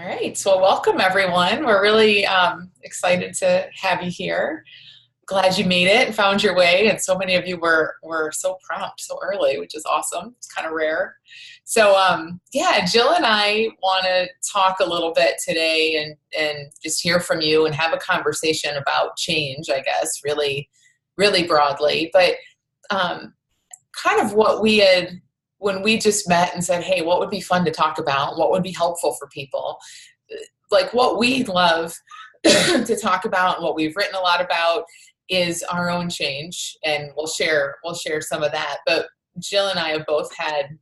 All right, so welcome everyone. We're really excited to have you here. Glad you made it and found your way, and so many of you were so prompt, so early, which is awesome. It's kind of rare. So yeah, Jill and I want to talk a little bit today and just hear from you and have a conversation about change. I guess really broadly, but um, kind of what we had when we just met and said, hey, what would be fun to talk about? What would be helpful for people? Like what we love to talk about and what we've written a lot about is our own change, and we'll share some of that. But Jill and I have both had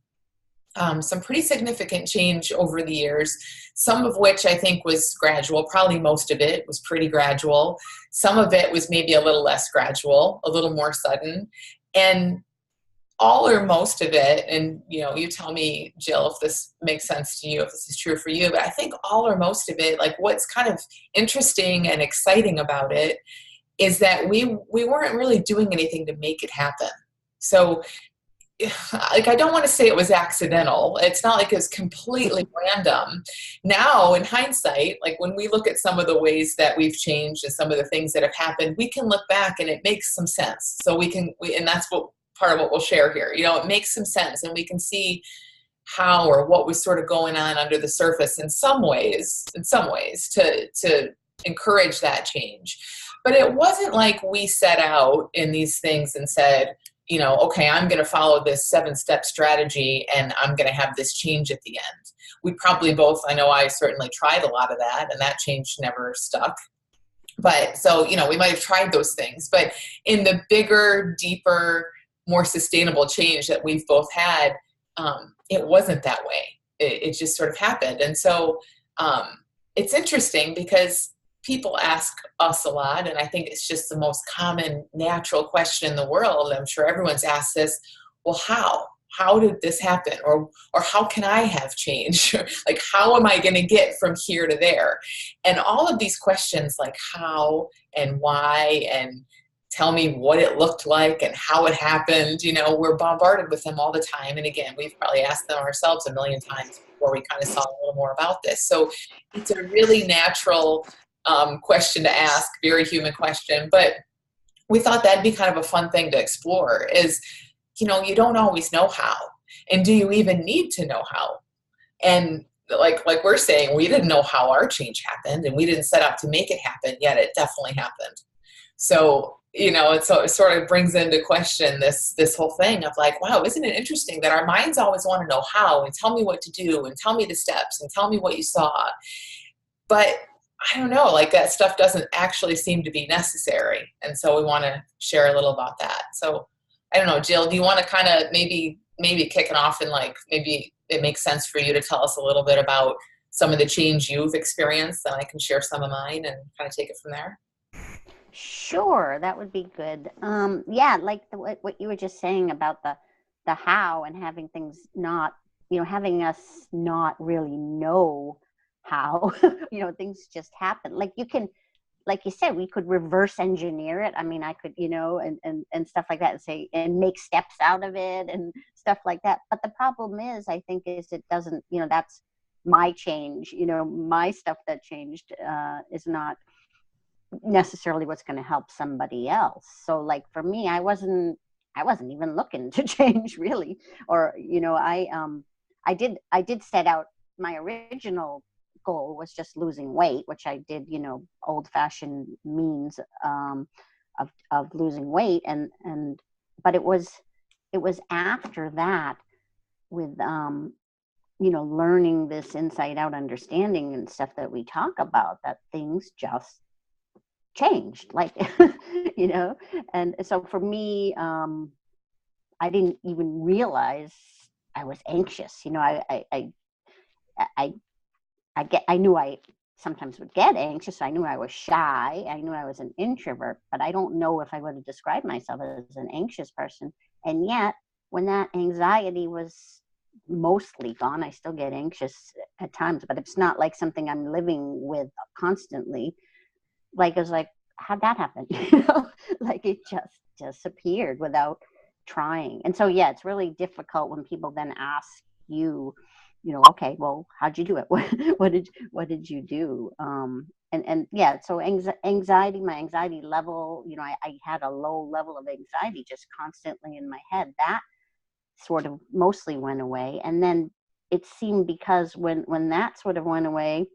some pretty significant change over the years, some of which I think was gradual. Probably most of it was pretty gradual. Some of it was maybe a little less gradual, a little more sudden. And all or most of it, and you tell me, Jill, if this makes sense to you, if this is true for you, but I think all or most of it, like what's kind of interesting and exciting about it is that we weren't really doing anything to make it happen. So like, I don't want to say it was accidental. It's not like it was completely random. Now, in hindsight, like when we look at some of the ways that we've changed and some of the things that have happened, we can look back and it makes some sense. So and that's what part of what we'll share here. It makes some sense, and we can see how or what was sort of going on under the surface in some ways to encourage that change. But it wasn't like we set out in these things and said, okay, I'm going to follow this 7-step strategy and I'm going to have this change at the end. We probably both, I know I certainly tried a lot of that, and that change never stuck. But so, we might have tried those things, but in the bigger, deeper, more sustainable change that we've both had, it wasn't that way. It just sort of happened. And so it's interesting because people ask us a lot, and I think it's just the most common natural question in the world. I'm sure everyone's asked this. Well, how did this happen? Or how can I have change? Like, how am I going to get from here to there? And all of these questions, like how and why and tell me what it looked like and how it happened, we're bombarded with them all the time. And again, we've probably asked them ourselves a million times before we kind of saw a little more about this. So it's a really natural question to ask, very human question. But we thought that'd be kind of a fun thing to explore is, you don't always know how. And do you even need to know how? And like we're saying, we didn't know how our change happened, and we didn't set out to make it happen, yet it definitely happened. So it sort of brings into question this whole thing of like, wow, isn't it interesting that our minds always want to know how, and tell me what to do, and tell me the steps, and tell me what you saw. But I don't know, like that stuff doesn't actually seem to be necessary. And so we want to share a little about that. So I don't know, Jill, do you want to kind of maybe kick it off, and like maybe it makes sense for you to tell us a little bit about some of the change you've experienced, and I can share some of mine and kind of take it from there? Sure, that would be good. Yeah, like what you were just saying about the how, and having things not, having us not really know how, things just happen. Like like you said, we could reverse engineer it. I mean, I could, and stuff like that, and say, and make steps out of it and stuff like that. But the problem is, I think, is it doesn't, that's my change, my stuff that changed is not necessarily what's going to help somebody else. So like for me, I wasn't even looking to change really, or I did set out, my original goal was just losing weight, which I did, old-fashioned means of losing weight, and but it was after that, with learning this inside out understanding and stuff that we talk about, that things just changed, like and so for me, I didn't even realize I was anxious. I knew I sometimes would get anxious. I knew I was shy. I knew I was an introvert, but I don't know if I would have described myself as an anxious person. And yet, when that anxiety was mostly gone, I still get anxious at times, but it's not like something I'm living with constantly. Like, it was like, how'd that happen? Like it just disappeared without trying. And so, yeah, it's really difficult when people then ask you, okay, well, how'd you do it? What did you do? And yeah, so anxiety, my anxiety level, I had a low level of anxiety just constantly in my head. That sort of mostly went away. And then it seemed, because when that sort of went away,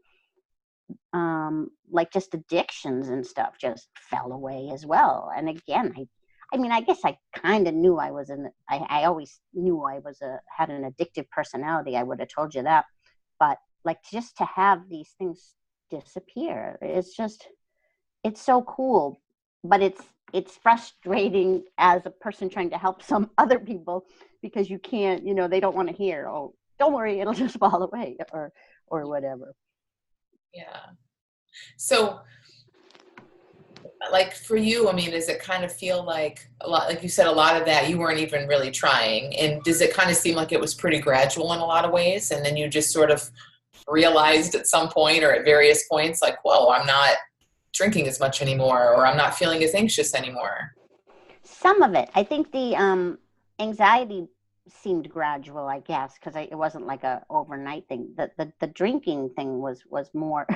like just addictions and stuff just fell away as well. And again, I mean, I guess I kind of knew I always knew I had an addictive personality. I would have told you that. But like, just to have these things disappear, it's so cool. But it's frustrating as a person trying to help some other people, because you can't, they don't want to hear, oh, don't worry, it'll just fall away, or whatever. Yeah. So, like for you, I mean, does it kind of feel like a lot, like you said, a lot of that you weren't even really trying? And does it kind of seem like it was pretty gradual in a lot of ways? And then you just sort of realized at some point or at various points, like, whoa, I'm not drinking as much anymore, or I'm not feeling as anxious anymore? Some of it, I think the anxiety seemed gradual, I guess, because it wasn't like a overnight thing. The drinking thing was more.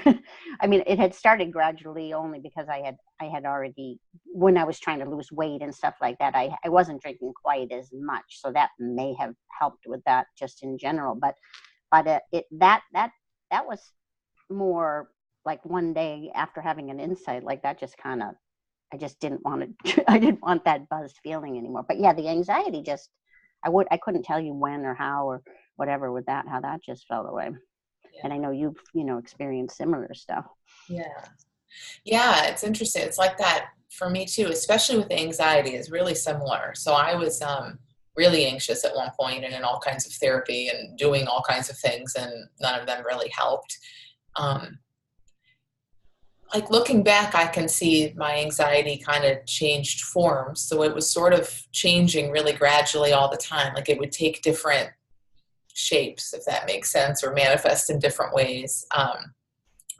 I mean, it had started gradually only because I had already, when I was trying to lose weight and stuff like that, I wasn't drinking quite as much, so that may have helped with that just in general. But that was more like one day after having an insight like that, just kind of, I just didn't want it. I didn't want that buzzed feeling anymore. But yeah, the anxiety just, I couldn't tell you when or how or whatever with that, how that just fell away. Yeah. And I know you've, experienced similar stuff. Yeah. Yeah, it's interesting. It's like that for me too, especially with anxiety, is really similar. So I was really anxious at one point and in all kinds of therapy and doing all kinds of things, and none of them really helped. Um, like looking back, I can see my anxiety kind of changed forms. So it was sort of changing really gradually all the time. Like it would take different shapes, if that makes sense, or manifest in different ways.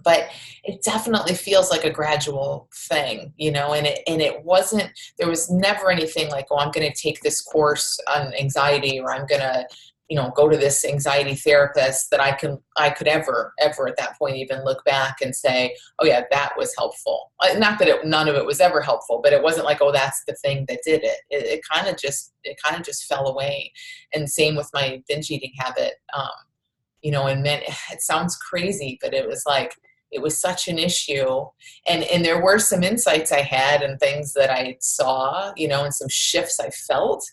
But it definitely feels like a gradual thing, and it wasn't, there was never anything like, oh, I'm going to take this course on anxiety, or I'm going to, go to this anxiety therapist, that I could ever at that point even look back and say, oh yeah, that was helpful. Not that none of it was ever helpful, but it wasn't like, oh, that's the thing that did it. It kind of just fell away. And same with my binge eating habit. And it sounds crazy, but it was like, it was such an issue. And there were some insights I had and things that I saw, and some shifts I felt.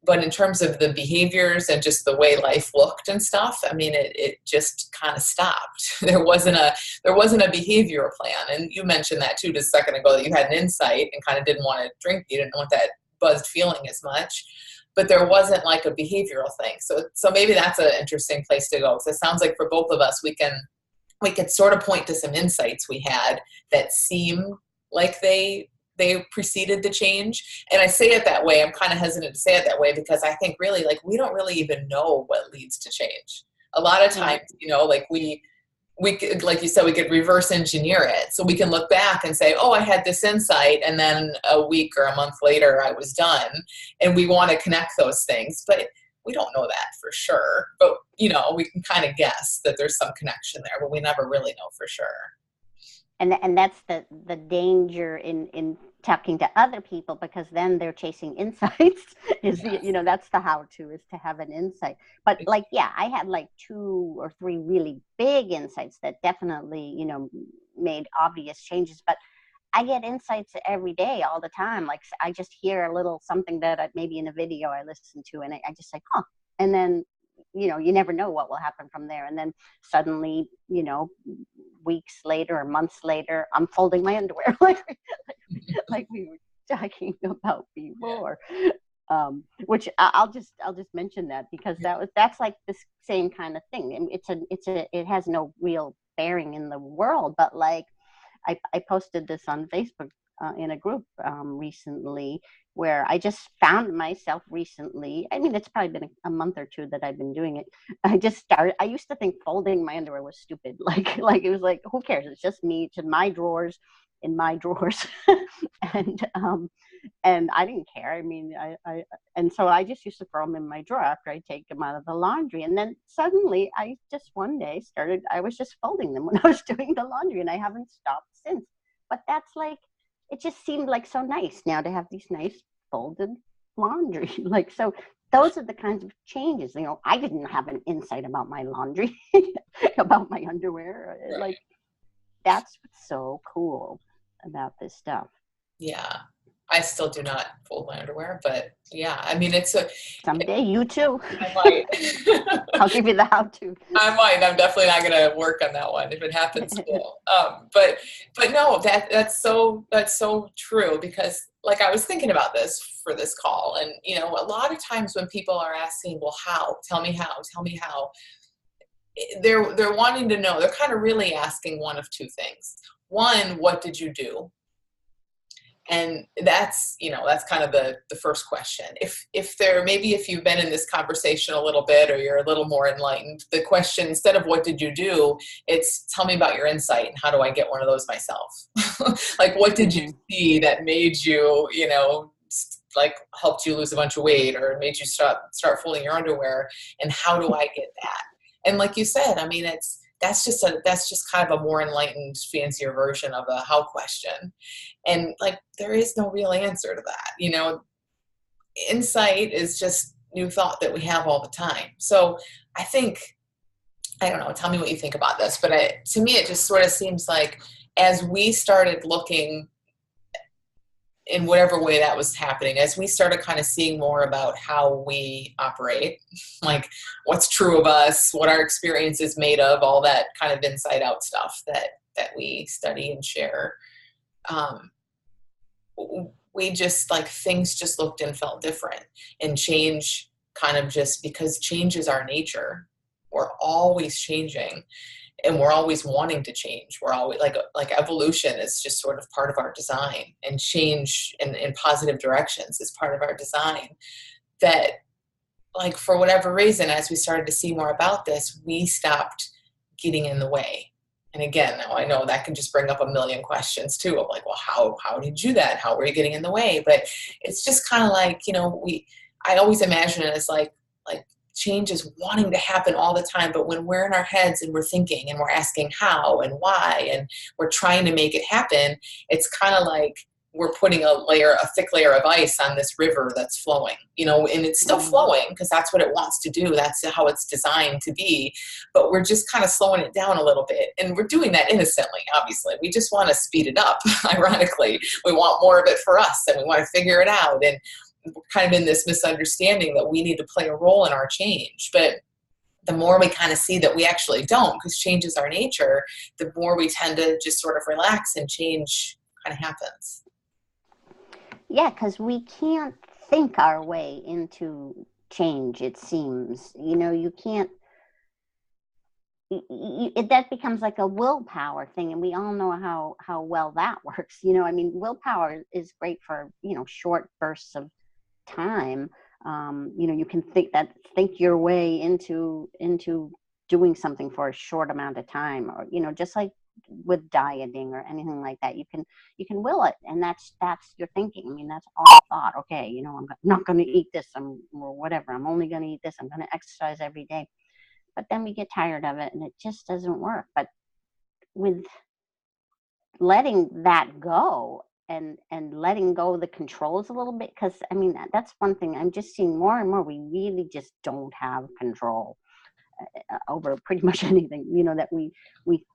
But in terms of the behaviors and just the way life looked and stuff, I mean, it just kind of stopped. There wasn't a behavioral plan. And you mentioned that too just a second ago, that you had an insight and kind of didn't want to drink. You didn't want that buzzed feeling as much. But there wasn't like a behavioral thing. So maybe that's an interesting place to go. So it sounds like for both of us, we could sort of point to some insights we had that seem like they preceded the change. And I say it that way, I'm kind of hesitant to say it that way, because I think really, like, we don't really even know what leads to change. A lot of times, like we could, like you said, we could reverse engineer it. So we can look back and say, oh, I had this insight, and then a week or a month later I was done. And we want to connect those things, but we don't know that for sure. But, we can kind of guess that there's some connection there, but we never really know for sure. And that's the danger in talking to other people, because then they're chasing insights. Yes. That's the how-to, is to have an insight. But like, yeah, I had like 2 or 3 really big insights that definitely, made obvious changes. But I get insights every day, all the time. Like, I just hear a little something that maybe in a video I listen to, and I just say, huh. And then, you never know what will happen from there. And then suddenly, weeks later or months later, I'm folding my underwear like we were talking about before. Which I'll just mention that, because that's like the same kind of thing. And it has no real bearing in the world, but like, I posted this on Facebook in a group recently, where I just found myself recently. I mean, it's probably been a month or 2 that I've been doing it. I used to think folding my underwear was stupid. Like it was like, who cares? It's just me. It's in my drawers, and And I didn't care. I mean, and so I just used to throw them in my drawer after I take them out of the laundry. And then suddenly I just one day I was just folding them when I was doing the laundry, and I haven't stopped since. But that's like, it just seemed like so nice now to have these nice folded laundry. Like, so those are the kinds of changes. You know, I didn't have an insight about my laundry, about my underwear. Right. Like, that's what's so cool about this stuff. Yeah. I still do not fold my underwear, but yeah, I mean, it's a, Someday, you too. I might. I'll give you the how-to. I might. I'm definitely not going to work on that one if it happens still. But no, that's so true, because like I was thinking about this for this call, and you know, a lot of times when people are asking, well, how? Tell me how. Tell me how. They're wanting to know. They're kind of really asking one of two things. One, what did you do? And that's, you know, that's kind of the first question. If you've been in this conversation a little bit, or you're a little more enlightened, the question, instead of what did you do, it's tell me about your insight and how do I get one of those myself? Like, what did you see that made you, you know, like helped you lose a bunch of weight or made you start folding your underwear, and how do I get that? And like you said, I mean, that's just kind of a more enlightened, fancier version of a how question. And like, there is no real answer to that. You know, insight is just new thought that we have all the time. So I think, I don't know, tell me what you think about this, but to me, it just sort of seems like as we started looking in whatever way that was happening, as we started kind of seeing more about how we operate, like what's true of us, what our experience is made of, all that kind of inside out stuff that we study and share, we just, like, things just looked and felt different. And change, kind of, just because change is our nature, we're always changing, and we're always wanting to change. We're always like evolution is just sort of part of our design, and change in positive directions is part of our design. That, like, for whatever reason, as we started to see more about this, we stopped getting in the way. And again, now I know that can just bring up a million questions too, of like, well, how did you do that? How were you getting in the way? But it's just kind of like, you know, I always imagine it as like change is wanting to happen all the time. But when we're in our heads and we're thinking and we're asking how and why, and we're trying to make it happen, it's kind of like we're putting a thick layer of ice on this river that's flowing, you know, and it's still flowing because that's what it wants to do. That's how it's designed to be. But we're just kind of slowing it down a little bit. And we're doing that innocently, obviously. We just want to speed it up, ironically. We want more of it for us, and we want to figure it out. And we're kind of in this misunderstanding that we need to play a role in our change. But the more we kind of see that we actually don't, because change is our nature, the more we tend to just sort of relax, and change kind of happens. Yeah, because we can't think our way into change, it seems. You know, you can't, that becomes like a willpower thing, and we all know how well that works. You know, I mean, willpower is great for, you know, short bursts of time. You know, you can think your way into doing something for a short amount of time, or, you know, just like with dieting or anything like that, you can will it, and that's your thinking. I mean, that's all thought. Okay, you know, I'm not going to eat this, or whatever. I'm only going to eat this. I'm going to exercise every day. But then we get tired of it, and it just doesn't work. But with letting that go, and letting go of the controls a little bit, because I mean, that's one thing I'm just seeing more and more. We really just don't have control over pretty much anything, you know, that we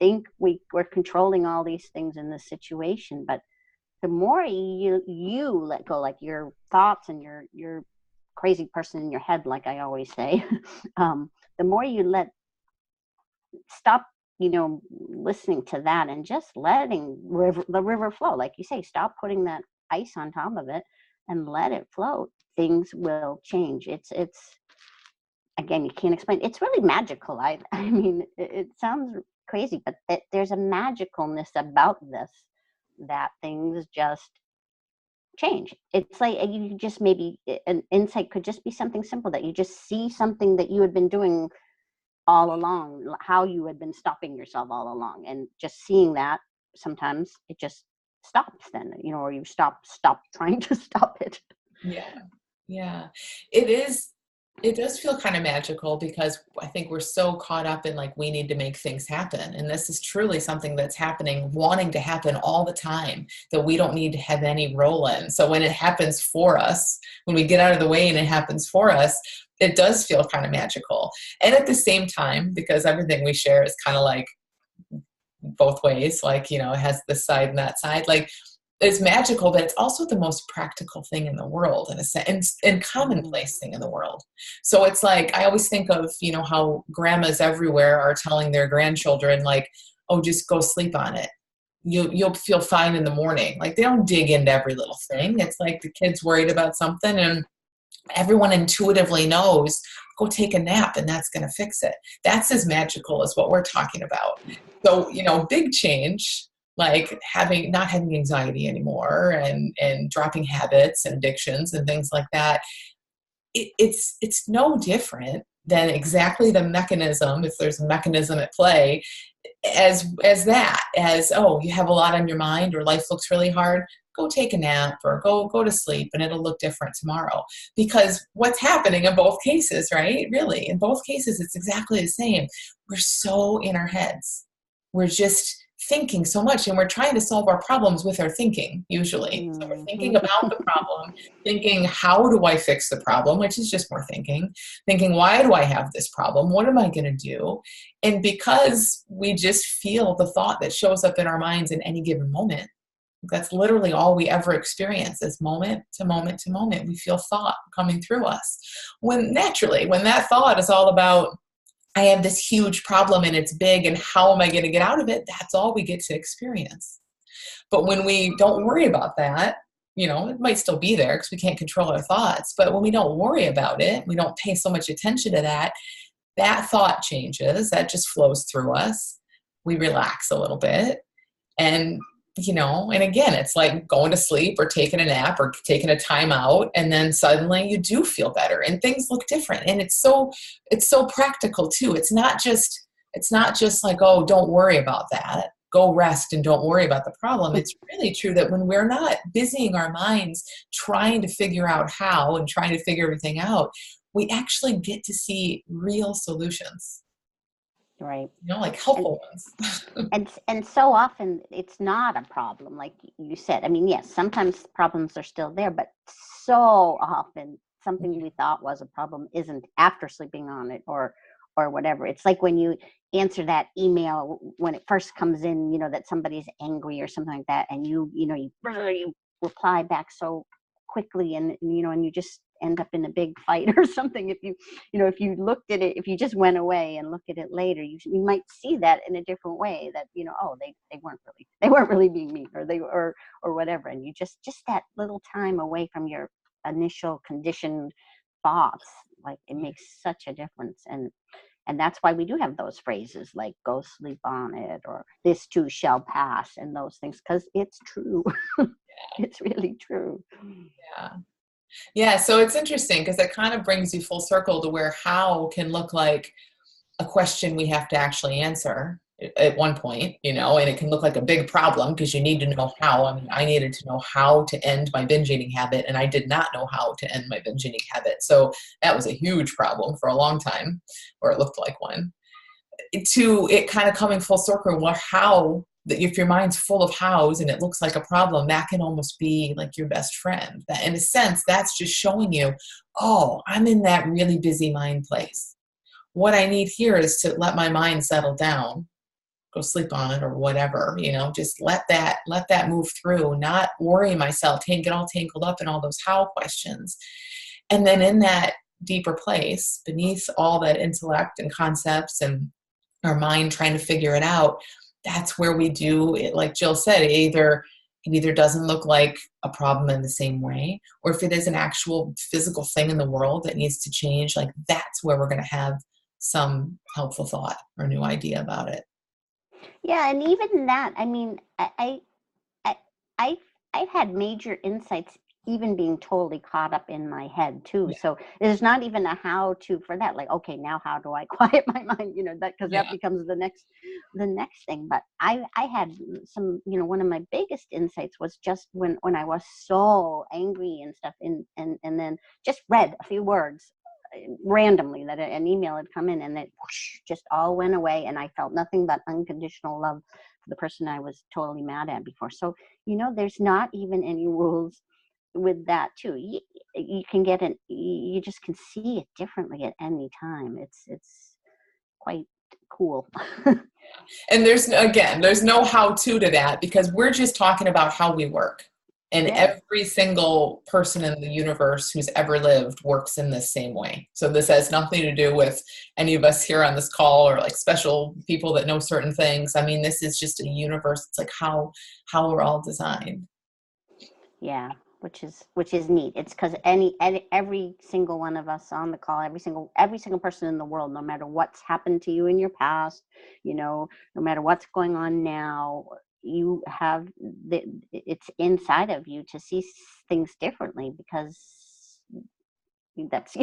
think we're controlling all these things in this situation. But the more you let go, like your thoughts and your crazy person in your head, like I always say, the more you stop, you know, listening to that, and just letting the river flow, like you say, stop putting that ice on top of it and let it float, things will change. It's again, you can't explain. It's really magical. I mean, it sounds crazy, but there's a magicalness about this, that things just change. It's like you just, maybe an insight could just be something simple, that you just see something that you had been doing all along, how you had been stopping yourself all along, and just seeing that, sometimes it just stops then, or you stop trying to stop it. Yeah. Yeah. It is. It does feel kind of magical because I think we're so caught up in like we need to make things happen. And this is truly something that's happening, wanting to happen all the time, that we don't need to have any role in. So when it happens for us, when we get out of the way and it happens for us, it does feel kind of magical. And at the same time, because everything we share is kind of like both ways, like, it has this side and that side, like it's magical, but it's also the most practical thing in the world in a sense, and commonplace thing in the world. So it's like, I always think of, how grandmas everywhere are telling their grandchildren, like, oh, just go sleep on it. You'll feel fine in the morning. Like they don't dig into every little thing. It's like the kid's worried about something and everyone intuitively knows, go take a nap and that's going to fix it. That's as magical as what we're talking about. So, big change, like not having anxiety anymore and dropping habits and addictions and things like that. It's no different than exactly the mechanism, if there's a mechanism at play, as oh, you have a lot on your mind or life looks really hard, go take a nap or go to sleep and it'll look different tomorrow. Because what's happening in both cases, right? Really, in both cases, it's exactly the same. We're so in our heads. We're just thinking so much and we're trying to solve our problems with our thinking usually. So we're thinking about the problem, thinking, how do I fix the problem, which is just more thinking, why do I have this problem? What am I going to do? And because we just feel the thought that shows up in our minds in any given moment, that's literally all we ever experience is moment to moment to moment. We feel thought coming through us. When that thought is all about, I have this huge problem and it's big and how am I going to get out of it? That's all we get to experience. But when we don't worry about that, it might still be there because we can't control our thoughts. But when we don't worry about it, we don't pay so much attention to that thought changes, that just flows through us. We relax a little bit. And and again, it's like going to sleep or taking a nap or taking a time out. And then suddenly you do feel better and things look different. And it's so practical too. It's not just like, oh, don't worry about that. Go rest and don't worry about the problem. It's really true that when we're not busying our minds trying to figure out how and trying to figure everything out, we actually get to see real solutions. Right. Like helpful ones. and so often it's not a problem, like you said. I mean, yes, sometimes problems are still there, but so often something we thought was a problem isn't after sleeping on it or whatever. It's like when you answer that email when it first comes in, that somebody's angry or something like that, and you reply back so quickly, and and you just end up in a big fight or something. If you looked at it, if you just went away and looked at it later, you might see that in a different way, that oh, they weren't really being mean, or whatever. And you just that little time away from your initial conditioned thoughts, like it makes such a difference. And that's why we do have those phrases like go sleep on it or this too shall pass and those things, because it's true. It's really true. Yeah. Yeah, so it's interesting because it kind of brings you full circle to where how can look like a question we have to actually answer at one point, and it can look like a big problem because you need to know how. I mean, I needed to know how to end my binge eating habit, and I did not know how to end my binge eating habit. So that was a huge problem for a long time, or it looked like one. To it kind of coming full circle, well, how, if your mind's full of hows and it looks like a problem, that can almost be like your best friend. That, in a sense, that's just showing you, oh, I'm in that really busy mind place. What I need here is to let my mind settle down, go sleep on it or whatever, just let that move through, not worry myself, get all tangled up in all those how questions. And then in that deeper place, beneath all that intellect and concepts and our mind trying to figure it out, that's where we do it. Like Jill said, it either doesn't look like a problem in the same way, or if it is an actual physical thing in the world that needs to change, like that's where we're going to have some helpful thought or new idea about it. Yeah, and even that, I mean, I've had major insights even being totally caught up in my head too. Yeah. So there's not even a how to for that. Like, okay, now how do I quiet my mind? That because that Yeah. becomes the next thing. But I had some, one of my biggest insights was just when I was so angry and stuff, and then just read a few words randomly that an email had come in, and it whoosh, just all went away, and I felt nothing but unconditional love for the person I was totally mad at before. So there's not even any rules with that too. You can get it. You just can see it differently at any time. It's quite cool. And there's no how-to to that, because we're just talking about how we work. And Yeah. every single person in the universe who's ever lived works in the same way. So this has nothing to do with any of us here on this call, or like special people that know certain things. I mean, this is just a universe. It's like how we're all designed. Yeah, which is neat. It's because every single one of us on the call, every single person in the world, no matter what's happened to you in your past, no matter what's going on now, you have it's inside of you to see things differently, because that's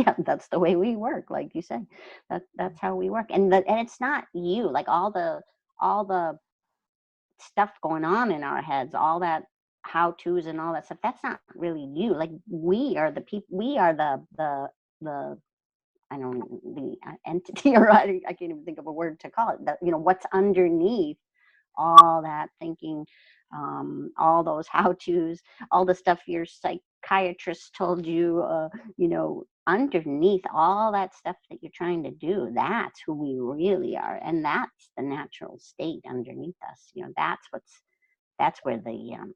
the way we work, like you said. That's how we work, and it's not you, like all the stuff going on in our heads, all that how to's and all that stuff. That's not really you. Like, we are the people. We are the I don't know, the entity, or I can't even think of a word to call it. That, what's underneath all that thinking, all those how to's, all the stuff your psychiatrist told you, underneath all that stuff that you're trying to do, that's who we really are. And that's the natural state underneath us. That's where the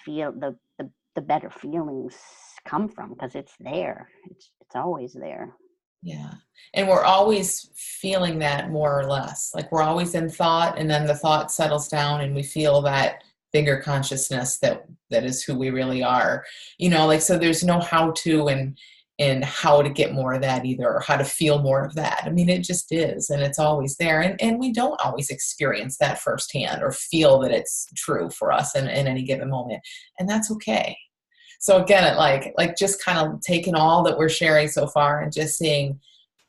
feel, the better feelings come from, because it's there. It's always there. Yeah. And we're always feeling that, more or less. Like, we're always in thought, and then the thought settles down and we feel that bigger consciousness that is who we really are. Like, so there's no how to and how to get more of that either, or how to feel more of that. I mean, it just is, and it's always there. And we don't always experience that firsthand or feel that it's true for us in any given moment. And that's okay. So again, it like just kind of taking all that we're sharing so far and just seeing,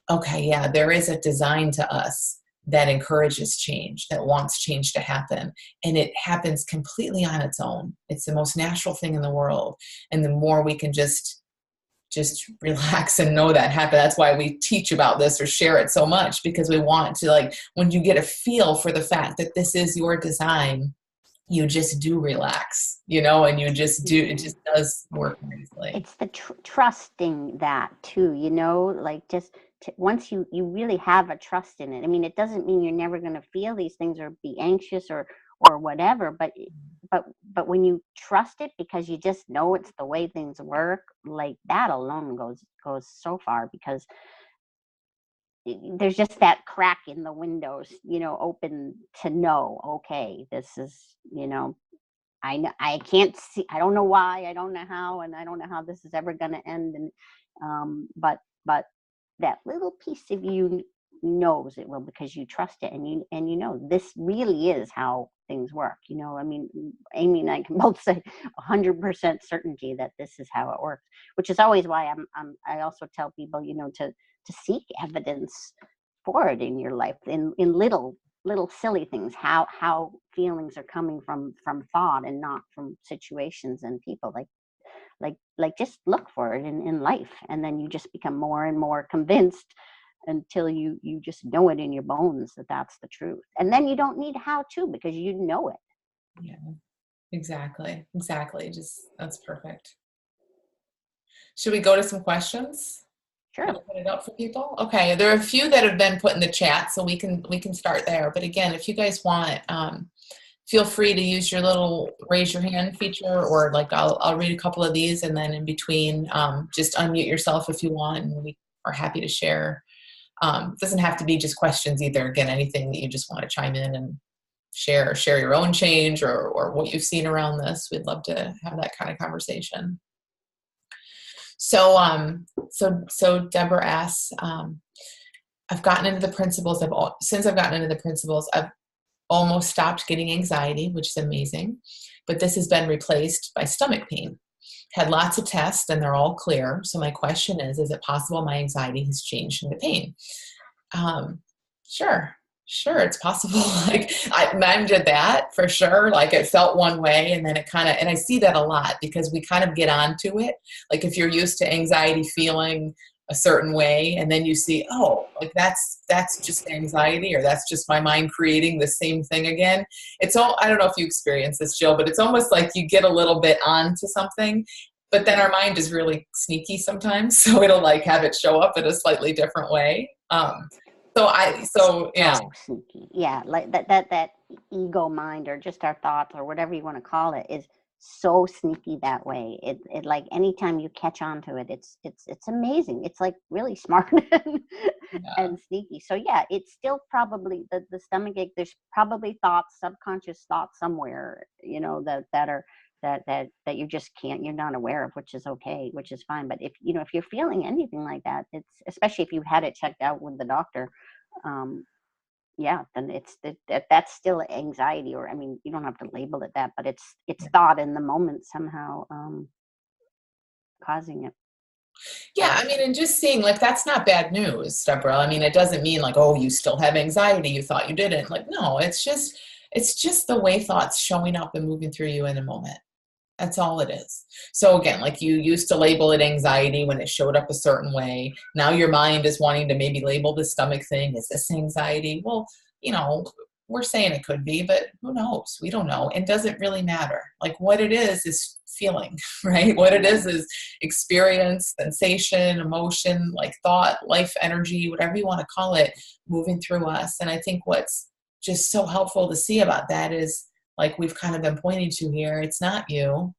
okay, yeah, there is a design to us that encourages change, that wants change to happen. And it happens completely on its own. It's the most natural thing in the world. And the more we can just relax and know that happen. That's why we teach about this or share it so much, because we want to, like, when you get a feel for the fact that this is your design, you just do relax, and you just do, it just does work nicely. It's the trusting that too, like, just once you really have a trust in it. I mean, it doesn't mean you're never going to feel these things or be anxious or whatever, but when you trust it, because you just know it's the way things work, like, that alone goes so far, because there's just that crack in the windows, open to know, okay, this is, I know, I can't see, I don't know why, I don't know how, and I don't know how this is ever going to end. And but that little piece of you knows it will, because you trust it, and this really is how things work. I mean, Amy and I can both say 100% certainty that this is how it works, which is always why I also tell people, to seek evidence for it in your life, in little silly things, how feelings are coming from thought and not from situations and people. Like just look for it in life, and then you just become more and more convinced, until you just know it in your bones that that's the truth. And then you don't need how to, because you know it. Yeah, exactly. Just, that's perfect. Should we go to some questions? Sure. Open it up for people. Okay, there are a few that have been put in the chat, so we can start there. But again, if you guys want, feel free to use your little raise your hand feature, or like I'll read a couple of these, and then in between, just unmute yourself if you want, and we are happy to share. It doesn't have to be just questions either. Again, anything that you just want to chime in and share your own change, or what you've seen around this. We'd love to have that kind of conversation. So Deborah asks, I've gotten into the principles. Since I've gotten into the principles, almost stopped getting anxiety, which is amazing. But this has been replaced by stomach pain. Had lots of tests and they're all clear. So my question is it possible my anxiety has changed into pain? Um, sure, sure, it's possible. Like mine did that for sure. Like it felt one way, and then it kind of, and I see that a lot because we kind of get onto it. Like if you're used to anxiety feeling a certain way, and then you see, oh, like that's just anxiety, or that's just my mind creating the same thing again. It's all, I don't know if you experience this, Jill, but it's almost like you get a little bit onto something. But then our mind is really sneaky sometimes, so it'll like have it show up in a slightly different way. So yeah. So sneaky. Yeah, like that ego mind, or just our thoughts, or whatever you want to call it, is so sneaky that way. It like anytime you catch on to it, it's amazing. It's like really smart Yeah. and sneaky. So yeah, it's still probably the stomach ache. There's probably thoughts, subconscious thoughts somewhere, that are that you just can't, you're not aware of, which is okay, which is fine. But if you're feeling anything like that, it's, especially if you've had it checked out with the doctor, um, yeah, then that's still anxiety. Or, I mean, you don't have to label it that, but it's thought in the moment somehow, causing it. Yeah, I mean, and just seeing like that's not bad news, Deborah. I mean, it doesn't mean like, oh, you still have anxiety, you thought you didn't. Like, no, it's just the way thoughts showing up and moving through you in a moment. That's all it is. So again, like you used to label it anxiety when it showed up a certain way. Now your mind is wanting to maybe label the stomach thing. Is this anxiety? Well, you know, we're saying it could be, but who knows? We don't know. It doesn't really matter. Like what it is feeling, right? What it is experience, sensation, emotion, like thought, life energy, whatever you want to call it, moving through us. And I think what's just so helpful to see about that is, like we've kind of been pointing to here, it's not you.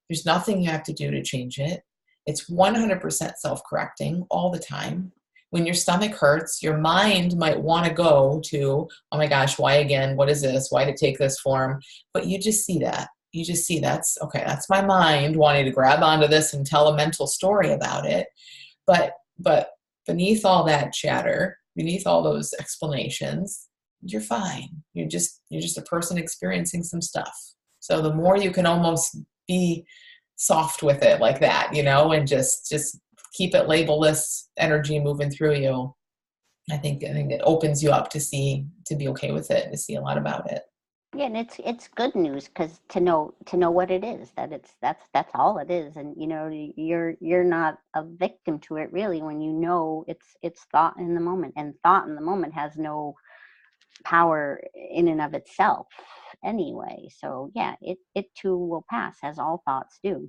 There's nothing you have to do to change it. It's 100% self-correcting all the time. When your stomach hurts, your mind might want to go to, oh my gosh, why again? What is this? Why did it take this form? But you just see that. You just see that's okay. That's my mind wanting to grab onto this and tell a mental story about it. But beneath all that chatter, beneath all those explanations, you're fine. You're just a person experiencing some stuff. So the more you can almost be soft with it like that, and just keep it labelless energy moving through you. I think it opens you up to be okay with it and to see a lot about it. Yeah, and it's good news, because to know what it is, that that's all it is. And you're not a victim to it, really, when it's thought in the moment. And thought in the moment has no power in and of itself anyway. So yeah, it too will pass, as all thoughts do.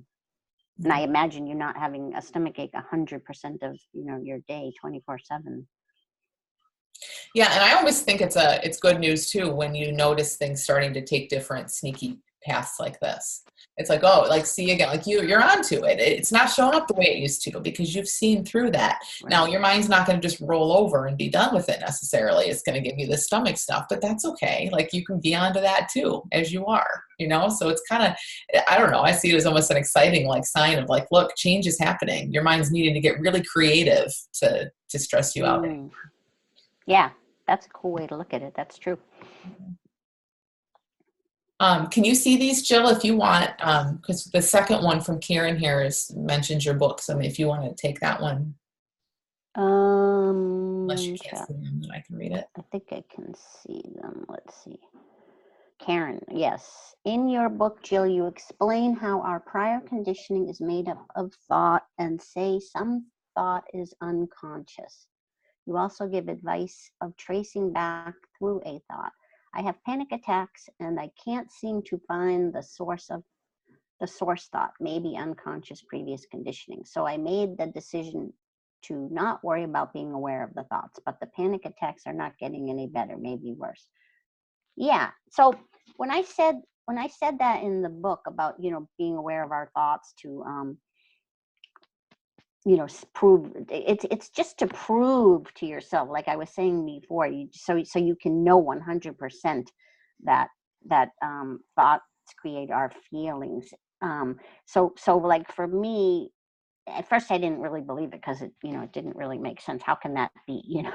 And I imagine you're not having a stomach ache 100% of your day, 24/7. Yeah, and I always think it's good news too when you notice things starting to take different sneaky paths like this. It's like, oh, like see again, like you're onto it. It's not showing up the way it used to because you've seen through that. Right. Now your mind's not going to just roll over and be done with it necessarily. It's going to give you the stomach stuff, but that's okay. Like you can be onto that too as you are, So it's kind of, I don't know. I see it as almost an exciting like sign of like, look, change is happening. Your mind's needing to get really creative to stress you out. Yeah, that's a cool way to look at it. That's true. Can you see these, Jill, if you want? Because the second one from Karen here mentions your book. So if you want to take that one, unless you can't see them, then I can read it. I think I can see them. Let's see. Karen, yes. In your book, Jill, you explain how our prior conditioning is made up of thought and say some thought is unconscious. You also give advice of tracing back through a thought. I have panic attacks and I can't seem to find the source thought, maybe unconscious previous conditioning. So I made the decision to not worry about being aware of the thoughts, but the panic attacks are not getting any better, maybe worse. Yeah. So when I said that in the book about, being aware of our thoughts to prove it's just to prove to yourself, like I was saying before, so you can know 100% that thoughts create our feelings. So like for me, at first I didn't really believe it because it didn't really make sense. How can that be?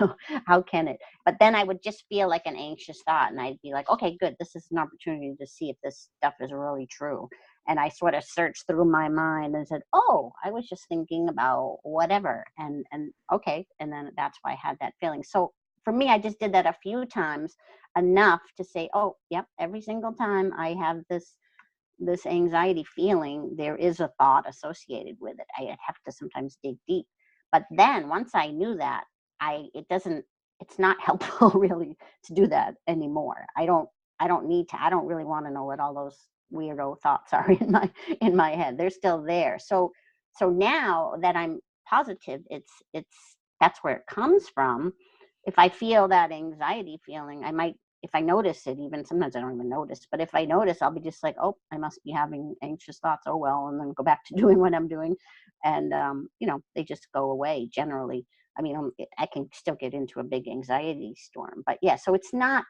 How can it? But then I would just feel like an anxious thought, and I'd be like, okay, good. This is an opportunity to see if this stuff is really true. And I sort of searched through my mind and said, oh, I was just thinking about whatever. And okay. And then that's why I had that feeling. So for me, I just did that a few times, enough to say, oh, yep, every single time I have this anxiety feeling, there is a thought associated with it. I have to sometimes dig deep. But then once I knew that, it's not helpful really to do that anymore. I don't need to. I don't really want to know what all those weirdo thoughts are in my head. They're still there. So now that I'm positive, it's that's where it comes from. If I feel that anxiety feeling, I might, if I notice it, even sometimes I don't even notice, but if I notice, I'll be just like, oh, I must be having anxious thoughts. Oh, well, and then go back to doing what I'm doing. And, they just go away generally. I mean, I can still get into a big anxiety storm, but yeah, so it's not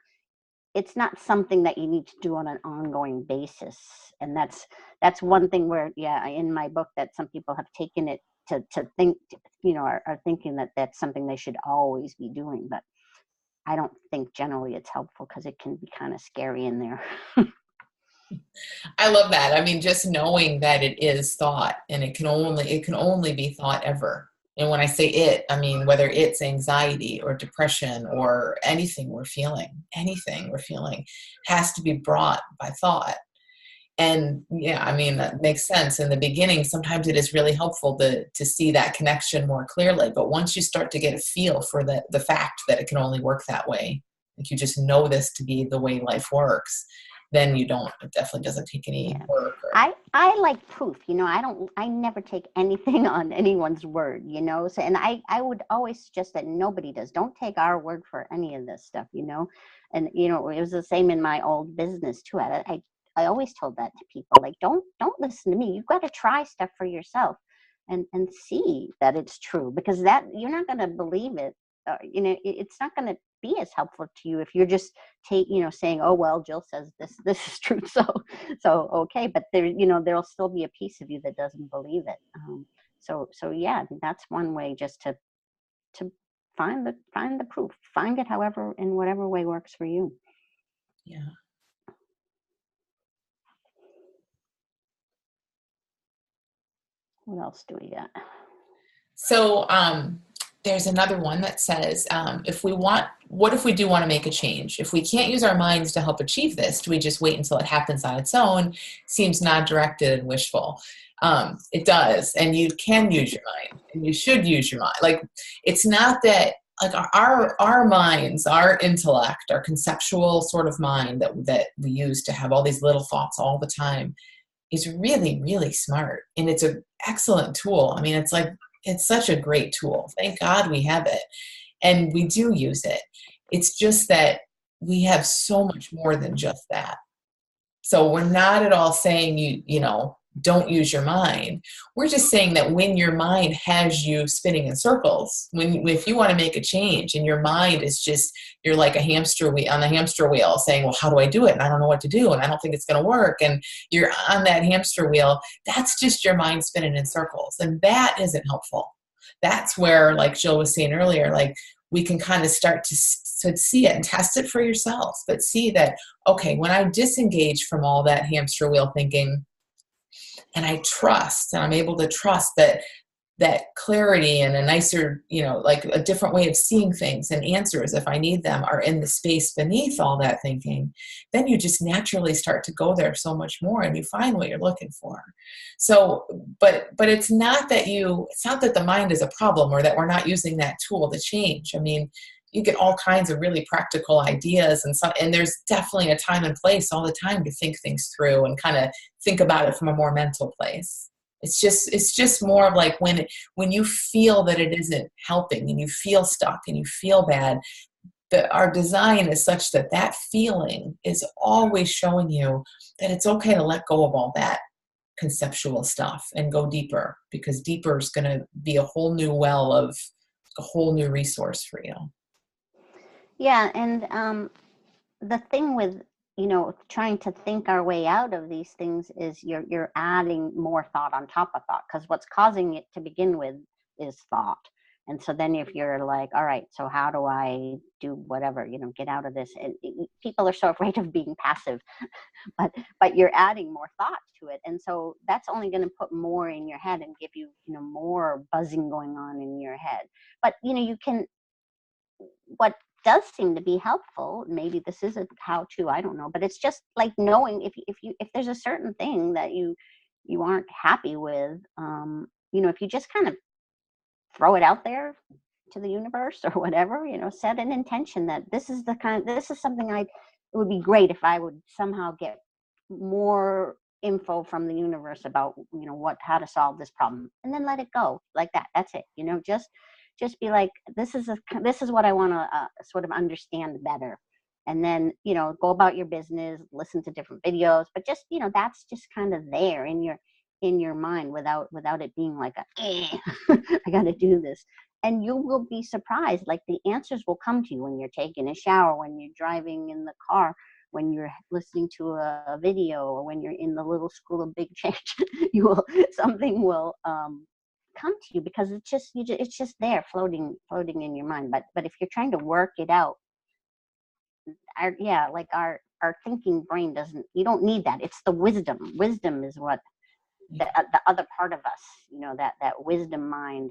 something that you need to do on an ongoing basis. And that's one thing where, yeah, in my book, that some people have taken it to think, are thinking that that's something they should always be doing. But I don't think generally it's helpful because it can be kind of scary in there. I love that. I mean, just knowing that it is thought, and it can only be thought ever. And when I say it, I mean whether it's anxiety or depression or anything we're feeling has to be brought by thought. And yeah, I mean, that makes sense. In the beginning, sometimes it is really helpful to see that connection more clearly. But once you start to get a feel for the fact that it can only work that way, like you just know this to be the way life works, then it definitely doesn't take any Yeah. work. I like proof, I never take anything on anyone's word, so, and I would always suggest that nobody does. Don't take our word for any of this stuff, and it was the same in my old business too. I always told that to people, like, don't listen to me. You've got to try stuff for yourself and see that it's true, because that you're not going to believe it. It's not going to be as helpful to you if you're just saying, oh, well, Jill says this is true, so okay. But there'll still be a piece of you that doesn't believe it. So yeah, that's one way, just to find the proof, find it however, in whatever way works for you. Yeah. What else do we got? So there's another one that says, what if we do want to make a change? If we can't use our minds to help achieve this, do we just wait until it happens on its own? Seems non-directed and wishful. It does, and you can use your mind, and you should use your mind. Like, it's not that, like, our minds, our intellect, our conceptual sort of mind that we use to have all these little thoughts all the time is really, really smart, and it's an excellent tool. I mean, it's such a great tool. Thank God we have it, and we do use it. It's just that we have so much more than just that. So we're not at all saying don't use your mind. We're just saying that when your mind has you spinning in circles, if you want to make a change and your mind is just, you're like a hamster wheel on the hamster wheel saying, well, how do I do it? And I don't know what to do. And I don't think it's going to work. And you're on that hamster wheel. That's just your mind spinning in circles. And that isn't helpful. That's where, like Jill was saying earlier, like, we can kind of start to see it and test it for yourself, but see that, okay, when I disengage from all that hamster wheel thinking, and I'm able to trust that clarity and a nicer, like a different way of seeing things and answers, if I need them, are in the space beneath all that thinking, then you just naturally start to go there so much more, and you find what you're looking for. So, but it's not that the mind is a problem, or that we're not using that tool to change. I mean, you get all kinds of really practical ideas, and there's definitely a time and place all the time to think things through and kind of think about it from a more mental place. It's just more of like when you feel that it isn't helping and you feel stuck and you feel bad, that our design is such that feeling is always showing you that it's okay to let go of all that conceptual stuff and go deeper, because deeper is going to be a whole new well of a whole new resource for you. Yeah, and the thing with trying to think our way out of these things is you're adding more thought on top of thought, because what's causing it to begin with is thought. And so then if you're like, all right, so how do I do whatever, get out of this? And people are so afraid of being passive, but you're adding more thought to it. And so that's only going to put more in your head and give you, more buzzing going on in your head. But, you can, what does seem to be helpful, maybe this is a how-to, I don't know, but it's just like knowing if there's a certain thing that you aren't happy with, if you just kind of throw it out there to the universe or whatever, set an intention that this is something it would be great if I would somehow get more info from the universe about, how to solve this problem, and then let it go like that. That's it. Just be like, this is what I want to sort of understand better. And then, go about your business, listen to different videos, but just, that's just kind of there in your mind without it being like I got to do this. And you will be surprised. Like, the answers will come to you when you're taking a shower, when you're driving in the car, when you're listening to a video, or when you're in the little school of big change. Something will come to you, because it's just there floating in your mind. But if you're trying to work it out, our thinking brain doesn't, you don't need that. It's the wisdom is what the other part of us, that wisdom mind,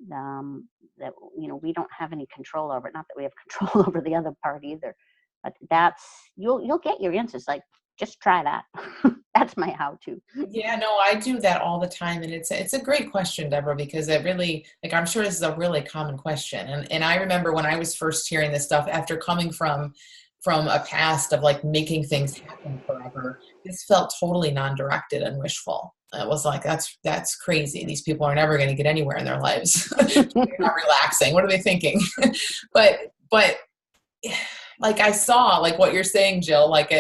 that we don't have any control over it. Not that we have control over the other part either, but that's, you'll get your answers. Like, just try that. That's my how-to. Yeah, no, I do that all the time. And it's a great question, Deborah, because it really, like, I'm sure this is a really common question. And I remember when I was first hearing this stuff, after coming from a past of like making things happen forever, this felt totally non-directed and wishful. It was like, that's crazy. These people are never going to get anywhere in their lives. They're not relaxing. What are they thinking? but like, I saw like what you're saying, Jill, like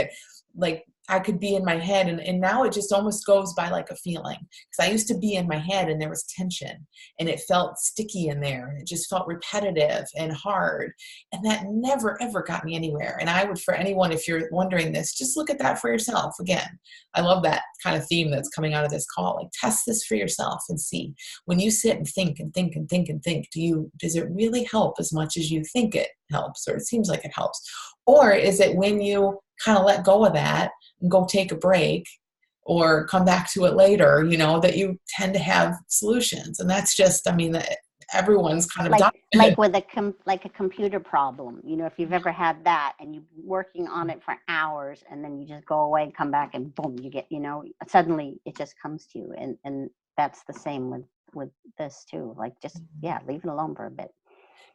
I could be in my head, and now it just almost goes by like a feeling, because I used to be in my head and there was tension and it felt sticky in there, and it just felt repetitive and hard, and that never ever got me anywhere. And I would, for anyone, if you're wondering this, just look at that for yourself. Again, I love that kind of theme that's coming out of this call. Like, test this for yourself and see, when you sit and think and think and think and think, does it really help as much as you think it helps, or it seems like it helps? Or is it when you kind of let go of that and go take a break or come back to it later, that you tend to have solutions? And that's just, everyone's kind of like with a computer problem, if you've ever had that and you're working on it for hours, and then you just go away and come back and boom, you get, suddenly it just comes to you. And that's the same with this too. Like, just, leave it alone for a bit.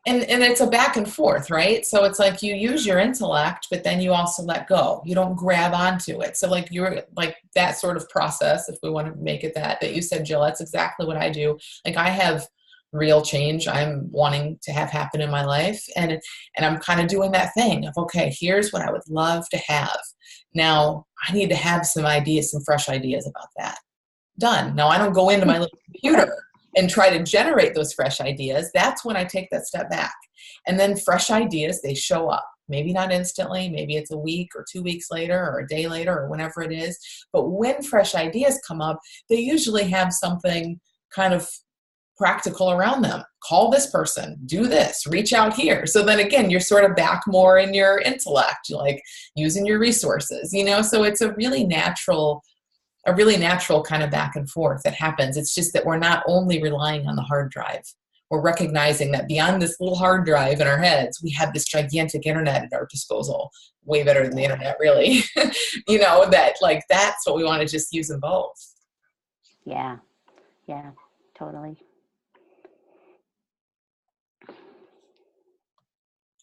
And it's a back and forth, right? So it's like you use your intellect, but then you also let go. You don't grab onto it. So like, you're like that sort of process, if we want to make it that you said, Jill, that's exactly what I do. Like, I have real change I'm wanting to have happen in my life. And I'm kind of doing that thing of, okay, here's what I would love to have. Now I need to have some fresh ideas about that. Done. Now I don't go into my little computer and try to generate those fresh ideas. That's when I take that step back. And then fresh ideas, they show up. Maybe not instantly, maybe it's a week or 2 weeks later or a day later or whenever it is. But when fresh ideas come up, they usually have something kind of practical around them. Call this person, do this, reach out here. So then again, you're sort of back more in your intellect, like using your resources, so it's a really natural kind of back and forth that happens. It's just that we're not only relying on the hard drive. We're recognizing that beyond this little hard drive in our heads, we have this gigantic internet at our disposal, way better than the internet, really. That's what we want to just use them both. Yeah, totally.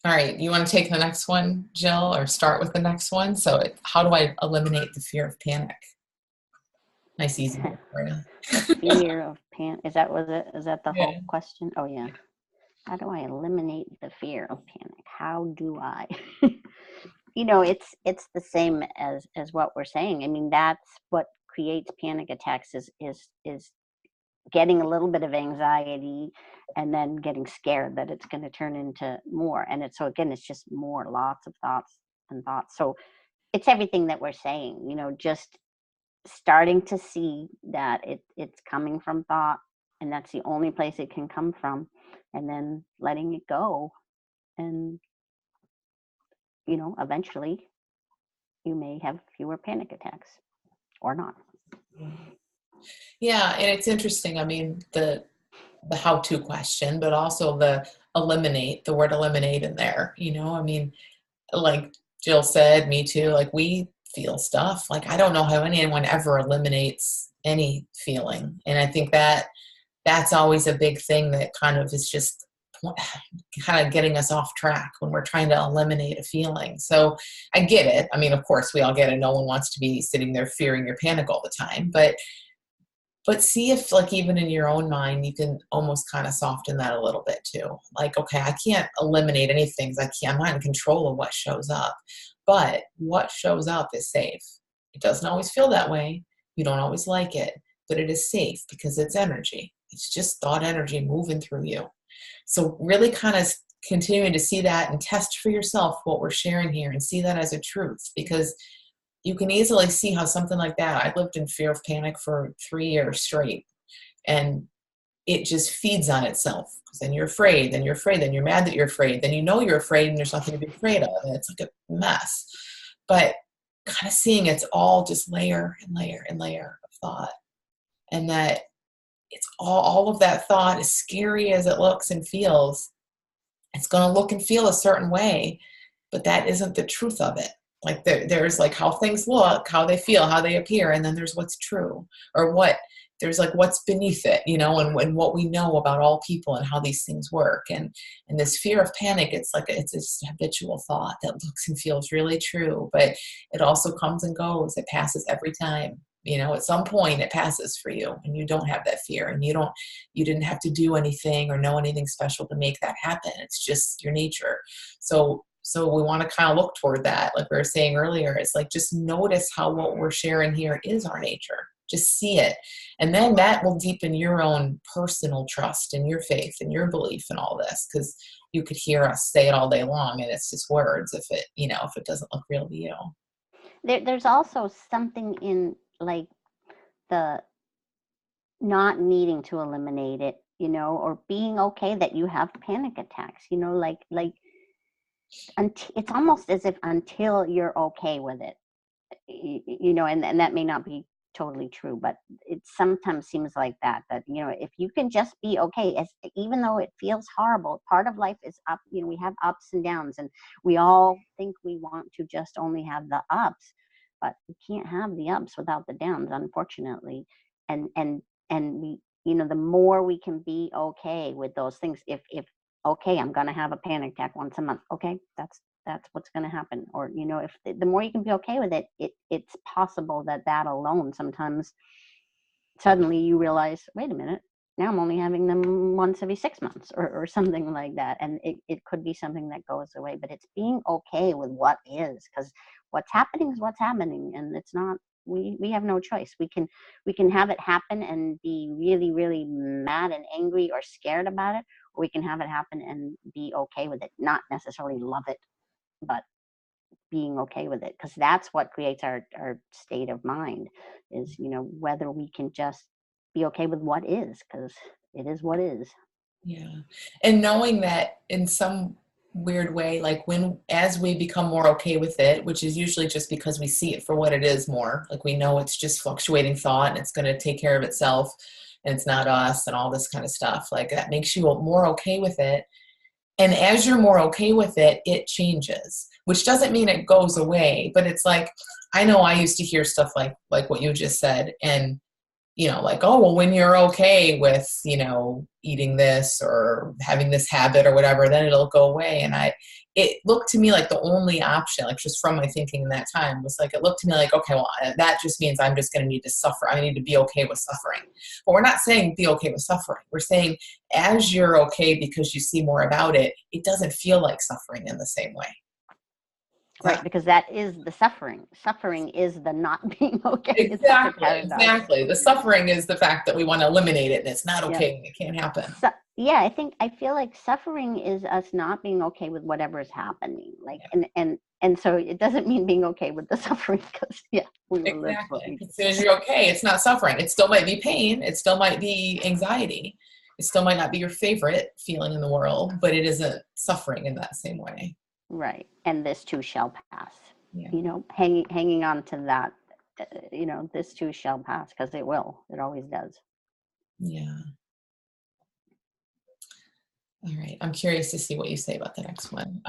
All right, you want to take the next one, Jill, or start with the next one? So how do I eliminate the fear of panic? Nice, easy one for you. Fear of panic. Is that the whole question? Oh, yeah. How do I eliminate the fear of panic? How do I? It's the same as what we're saying. That's what creates panic attacks is getting a little bit of anxiety and then getting scared that it's going to turn into more. And it's just more, lots of thoughts and thoughts. So it's everything that we're saying, just starting to see that it's coming from thought, and that's the only place it can come from, and then letting it go. And, eventually you may have fewer panic attacks or not. Yeah, and it's interesting. I mean, the how-to question, but also the word eliminate in there, I mean, like Jill said, me too, like we feel stuff. Like I don't know how anyone ever eliminates any feeling. And I think that's always a big thing that kind of is just kind of getting us off track when we're trying to eliminate a feeling. So I get it. I mean, of course we all get it. No one wants to be sitting there fearing your panic all the time, but see if, like, even in your own mind, you can almost kind of soften that a little bit too. Like, okay, I can't eliminate anything. I'm not in control of what shows up, but what shows up is safe. It doesn't always feel that way. You don't always like it, but it is safe because it's energy. It's just thought energy moving through you. So really kind of continuing to see that and test for yourself what we're sharing here and see that as a truth, because you can easily see how something like that, I lived in fear of panic for 3 years straight, and it just feeds on itself. Because then you're afraid, then you're afraid, then you're mad that you're afraid, then you're afraid and there's nothing to be afraid of, and it's like a mess. But kind of seeing it's all just layer and layer and layer of thought, and that it's all of that thought, as scary as it looks and feels, it's going to look and feel a certain way, but that isn't the truth of it. Like there's like how things look, how they feel, how they appear, and then there's what's true, or there's like what's beneath it, and what we know about all people and how these things work. And this fear of panic, it's like it's a habitual thought that looks and feels really true, but it also comes and goes. It passes every time. At some point it passes for you, and you don't have that fear, and you didn't have to do anything or know anything special to make that happen. It's just your nature. So we want to kind of look toward that. Like we were saying earlier, it's like, just notice how what we're sharing here is our nature. Just see it. And then that will deepen your own personal trust and your faith and your belief in all this. Because you could hear us say it all day long, and it's just words if it doesn't look real to you. There's also something in, like, the not needing to eliminate it, or being okay that you have panic attacks, like it's almost as if until you're okay with it, and that may not be totally true, but it sometimes seems like that if you can just be okay, even though it feels horrible. Part of life is up, we have ups and downs, and we all think we want to just only have the ups, but we can't have the ups without the downs, unfortunately. And we, the more we can be okay with those things, if okay, I'm going to have a panic attack once a month, okay, that's what's going to happen. Or if the more you can be okay with it, it's possible that alone, sometimes suddenly you realize, wait a minute, now I'm only having them once every 6 months, or something like that. And it could be something that goes away, but it's being okay with what is, because what's happening is what's happening, and it's not, we have no choice. We can have it happen and be really, really mad and angry or scared about it, or we can have it happen and be okay with it, not necessarily love it, but being okay with it, because that's what creates our state of mind, is whether we can just be okay with what is, because it is what is. Yeah. And knowing that in some weird way, like as we become more okay with it, which is usually just because we see it for what it is more, like we know it's just fluctuating thought and it's going to take care of itself and it's not us and all this kind of stuff, like that makes you more okay with it. And as you're more okay with it, it changes, which doesn't mean it goes away, but it's like, I know I used to hear stuff like what you just said, and like, oh, well, when you're okay with, eating this or having this habit or whatever, then it'll go away. And it looked to me like the only option, like just from my thinking in that time, was like, it looked to me like, okay, well, that just means I'm just going to need to suffer. I need to be okay with suffering. But we're not saying be okay with suffering. We're saying as you're okay because you see more about it, it doesn't feel like suffering in the same way. Right, because that is the suffering. Suffering is the not being okay. Exactly. The suffering is the fact that we want to eliminate it, and it's not okay. It can't happen. So, I feel like suffering is us not being okay with whatever is happening. Like, and And so it doesn't mean being okay with the suffering, because we will live what Exactly. we As soon as you're okay, it's not suffering. It still might be pain. It still might be anxiety. It still might not be your favorite feeling in the world, but it isn't suffering in that same way. right. And this too shall pass. Yeah. Hanging on to that. This too shall pass, because it will. It always does. Yeah. All right. I'm curious to see what you say about the next one.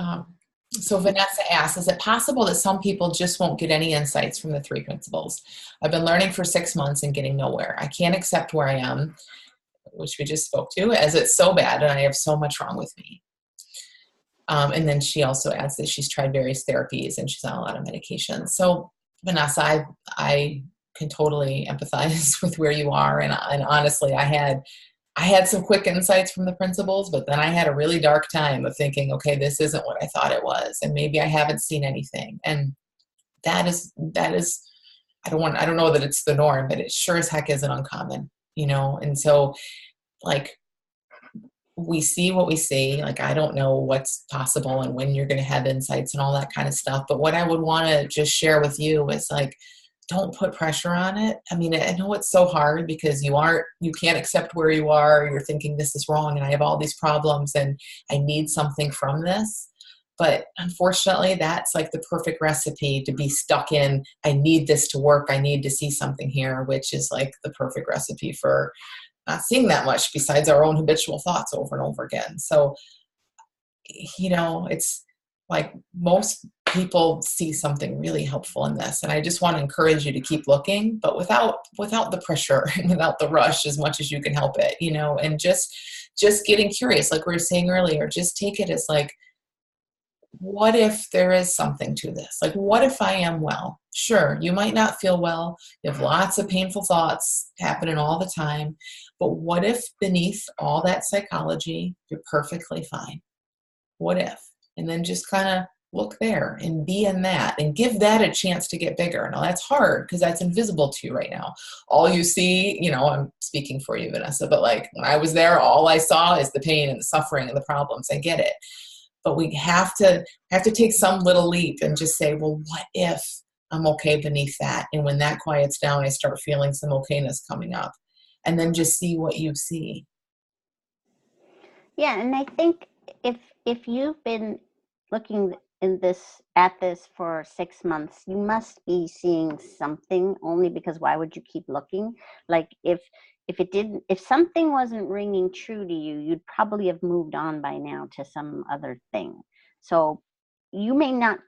So Vanessa asks, is it possible that some people just won't get any insights from the three principles? I've been learning for 6 months and getting nowhere. I can't accept where I am, which we just spoke to, as it's so bad and I have so much wrong with me. And then she also adds that she's tried various therapies and she's on a lot of medication. So Vanessa, I can totally empathize with where you are. And honestly, I had some quick insights from the principles, but then I had a really dark time of thinking, okay, this isn't what I thought it was. And maybe I haven't seen anything. And that is, I don't know that it's the norm, but it sure as heck isn't uncommon, And so like, we see what we see. Like, I don't know what's possible and when you're going to have insights and all that kind of stuff. But what I would want to just share with you is like, don't put pressure on it. I mean, I know it's so hard because you can't accept where you are. You're thinking this is wrong and I have all these problems and I need something from this. But unfortunately, that's like the perfect recipe to be stuck in. I need this to work. I need to see something here, which is like the perfect recipe for not seeing that much besides our own habitual thoughts over and over again. So, it's like most people see something really helpful in this. And I just want to encourage you to keep looking, but without the pressure and without the rush as much as you can help it, and just getting curious, like we were saying earlier, just take it as like, what if there is something to this? Like, what if I am well? Sure, you might not feel well. You have lots of painful thoughts happening all the time. But what if beneath all that psychology, you're perfectly fine? What if? And then just kind of look there and be in that and give that a chance to get bigger. Now, that's hard because that's invisible to you right now. All you see, I'm speaking for you, Vanessa, but like when I was there, all I saw is the pain and the suffering and the problems. I get it. But we have to take some little leap and just say, well, what if I'm okay beneath that? And when that quiets down, I start feeling some okayness coming up. And then just see what you see. Yeah, and I think if you've been looking at this for 6 months, you must be seeing something, only because why would you keep looking? Like if something wasn't ringing true to you, you'd probably have moved on by now to some other thing. So you may not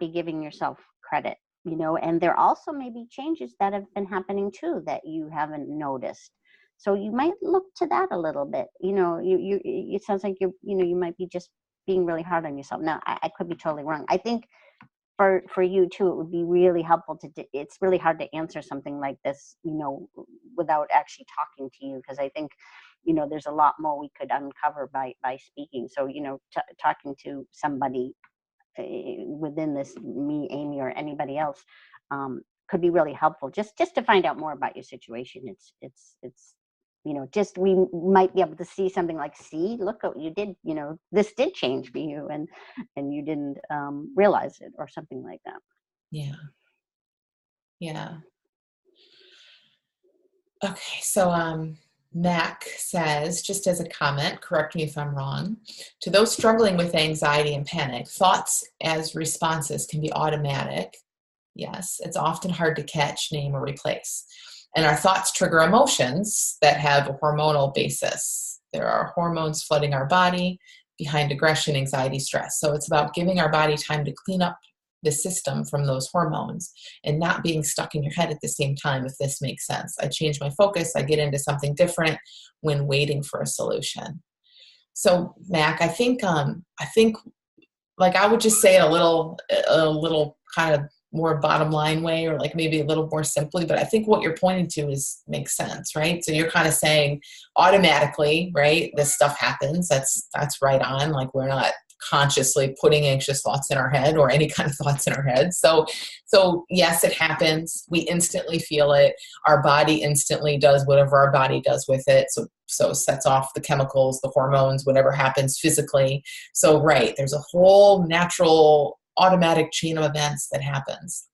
be giving yourself credit, and there also may be changes that have been happening too that you haven't noticed. So you might look to that a little bit. It sounds like you might be just being really hard on yourself. Now, I could be totally wrong. I think for you too, it would be really helpful it's really hard to answer something like this, without actually talking to you, because I think, there's a lot more we could uncover by speaking. So, talking to somebody within this, me, Amy, or anybody else, could be really helpful just to find out more about your situation. It's just we might be able to see something like, see, look what you did, this did change for you, and you didn't realize it, or something like that. Yeah. Okay, so Mac says, just as a comment, correct me if I'm wrong, to those struggling with anxiety and panic, thoughts as responses can be automatic. Yes, it's often hard to catch, name, or replace. And our thoughts trigger emotions that have a hormonal basis. There are hormones flooding our body behind aggression, anxiety, stress. So it's about giving our body time to clean up the system from those hormones and not being stuck in your head at the same time, if this makes sense. I change my focus. I get into something different when waiting for a solution. So Mac, I think like I would just say it a little kind of more bottom line way, or like maybe a little more simply, but I think what you're pointing to makes sense, right? So you're kind of saying automatically, right? This stuff happens. That's right on. Like we're not consciously putting anxious thoughts in our head or any kind of thoughts in our head. So yes, it happens. We instantly feel it. Our body instantly does whatever our body does with it. So sets off the chemicals, the hormones, whatever happens physically. So right, there's a whole natural automatic chain of events that happens.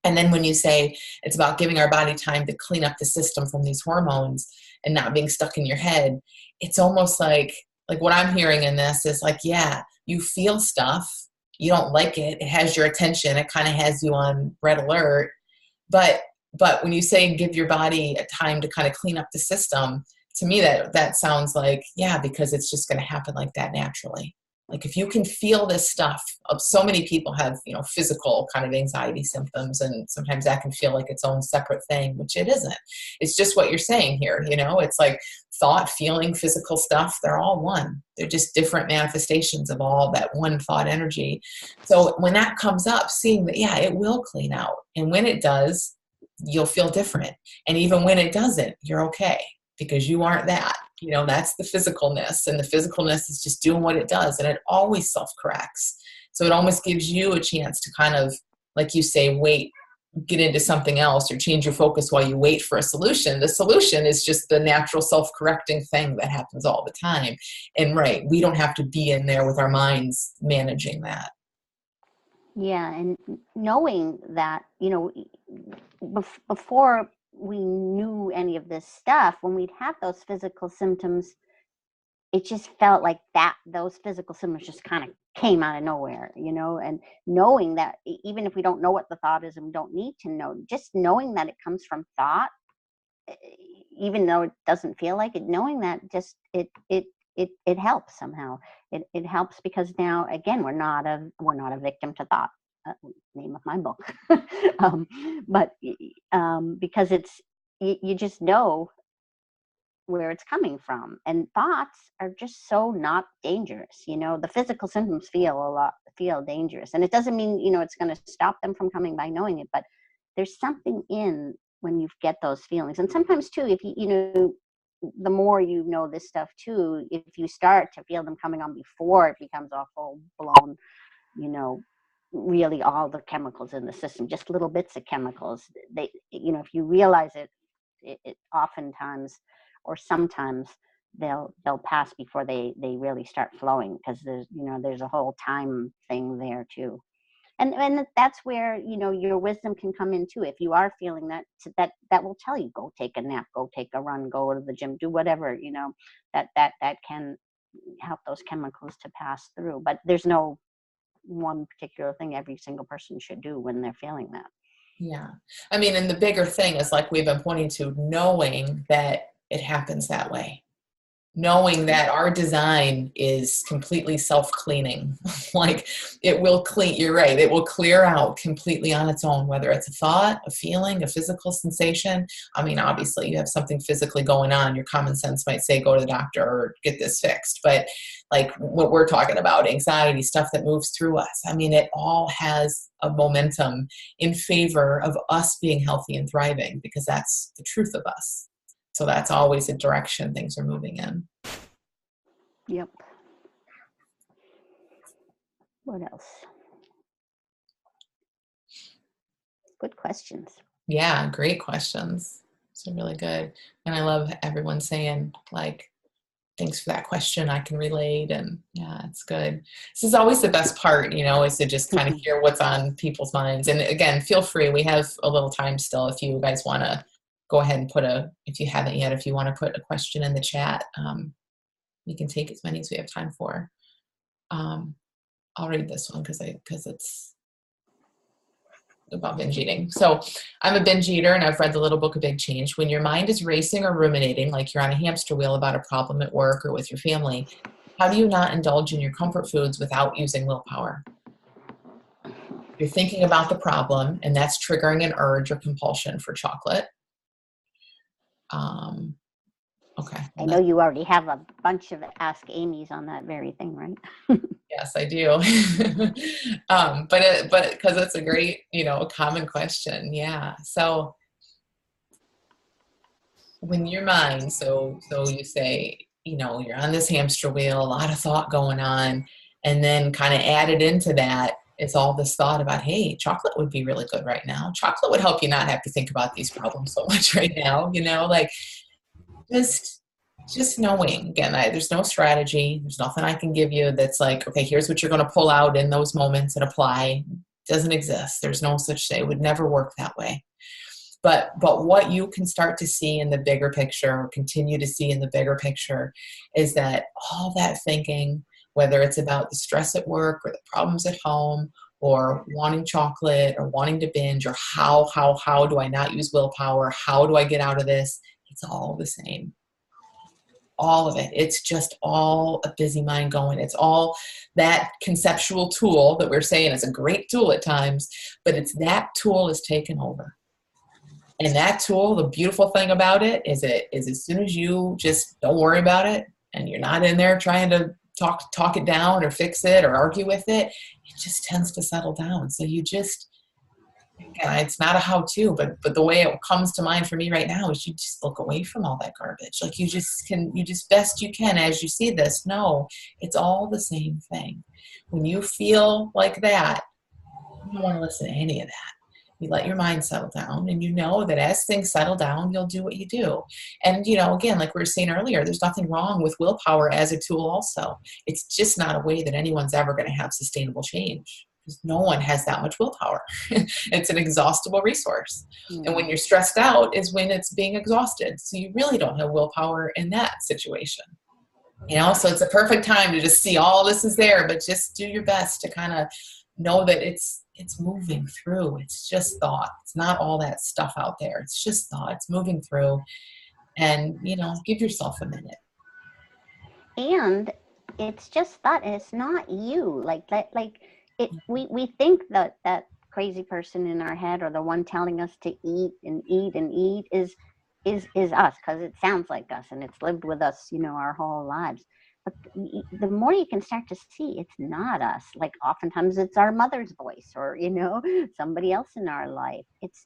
And then when you say it's about giving our body time to clean up the system from these hormones and not being stuck in your head, it's almost like what I'm hearing in this is like, yeah, you feel stuff, you don't like it, it has your attention, it kind of has you on red alert. But when you say give your body a time to kind of clean up the system, to me that sounds like, yeah, because it's just going to happen like that naturally. Like if you can feel this stuff, so many people have, physical kind of anxiety symptoms, and sometimes that can feel like its own separate thing, which it isn't. It's just what you're saying here, it's like thought, feeling, physical stuff, they're all one. They're just different manifestations of all that one thought energy. So when that comes up, seeing that, yeah, it will clean out. And when it does, you'll feel different. And even when it doesn't, you're okay, because you aren't that. That's the physicalness, and the physicalness is just doing what it does, and it always self-corrects. So it almost gives you a chance to kind of, like you say, wait, get into something else, or change your focus while you wait for a solution. The solution is just the natural self-correcting thing that happens all the time. And right, we don't have to be in there with our minds managing that. Yeah, and knowing that, before we knew any of this stuff, when we'd have those physical symptoms, it just felt like those physical symptoms just kind of came out of nowhere, and knowing that even if we don't know what the thought is and we don't need to know, just knowing that it comes from thought, even though it doesn't feel like it, knowing that just it helps somehow. It helps because now, again, we're not a victim to thought. Name of my book. But because you just know where it's coming from, and thoughts are just so not dangerous. The physical symptoms feel dangerous, and it doesn't mean it's going to stop them from coming by knowing it, but there's something in when you get those feelings. And sometimes too, if the more this stuff too, if you start to feel them coming on before it becomes a full blown, really all the chemicals in the system, just little bits of chemicals, if you realize it oftentimes or sometimes they'll pass before they really start flowing, because there's a whole time thing there too. And that's where your wisdom can come in too. If you are feeling that will tell you, go take a nap, go take a run, go to the gym, do whatever, that can help those chemicals to pass through. But there's no one particular thing every single person should do when they're feeling that. Yeah. I mean, and the bigger thing is, like we've been pointing to, knowing that it happens that way. Knowing that our design is completely self-cleaning. Like it will clean, you're right, it will clear out completely on its own, whether it's a thought, a feeling, a physical sensation. I mean, obviously you have something physically going on, your common sense might say go to the doctor or get this fixed. But like what we're talking about, anxiety, stuff that moves through us, I mean, it all has a momentum in favor of us being healthy and thriving, because that's the truth of us. So that's always a direction things are moving in. Yep. What else? Good questions. Yeah, great questions. So really good. And I love everyone saying, like, thanks for that question, I can relate. And yeah, it's good. This is always the best part, is to just kind of hear what's on people's minds. And again, feel free. We have a little time still if you guys want to go ahead and if you haven't yet, if you want to put a question in the chat, we can take as many as we have time for. I'll read this one because it's about binge eating. So I'm a binge eater, and I've read the little book, A Big Change. When your mind is racing or ruminating, like you're on a hamster wheel about a problem at work or with your family, how do you not indulge in your comfort foods without using willpower? You're thinking about the problem, and that's triggering an urge or compulsion for chocolate. Okay. I know you already have a bunch of Ask Amy's on that very thing, right? Yes, I do. But because it's a great, common question. Yeah. So when your mind, so you say, you're on this hamster wheel, a lot of thought going on, and then kind of added into that is all this thought about, hey, chocolate would be really good right now. Chocolate would help you not have to think about these problems so much right now, like just Just knowing, again, there's no strategy. There's nothing I can give you that's like, okay, here's what you're going to pull out in those moments and apply. Doesn't exist. There's no such thing. It would never work that way. But what you can start to see in the bigger picture, or continue to see in the bigger picture, is that all that thinking, whether it's about the stress at work or the problems at home or wanting chocolate or wanting to binge, or how do I not use willpower? How do I get out of this? It's all the same. All of it. It's just all a busy mind going. It's all that conceptual tool that we're saying is a great tool at times, but it's that tool is taken over. And that tool, the beautiful thing about it is as soon as you just don't worry about it and you're not in there trying to talk it down or fix it or argue with it, it just tends to settle down. So you just, again, it's not a how-to, but the way it comes to mind for me right now is you just look away from all that garbage. Like you just best you can as you see this, no, it's all the same thing. When you feel like that, you don't want to listen to any of that. You let your mind settle down, and you know that as things settle down, you'll do what you do. And, again, like we were saying earlier, there's nothing wrong with willpower as a tool also. It's just not a way that anyone's ever going to have sustainable change, because no one has that much willpower. It's an exhaustible resource. And when you're stressed out is when it's being exhausted. So you really don't have willpower in that situation. So it's a perfect time to just see all this is there, but just do your best to kind of know that it's moving through. It's just thought. It's not all that stuff out there. It's just thought. It's moving through. And, give yourself a minute. And it's just thought, and it's not you. We think that crazy person in our head, or the one telling us to eat and eat and eat, is us, because it sounds like us and it's lived with us, our whole lives. But the more you can start to see it's not us, like oftentimes it's our mother's voice, or somebody else in our life. It's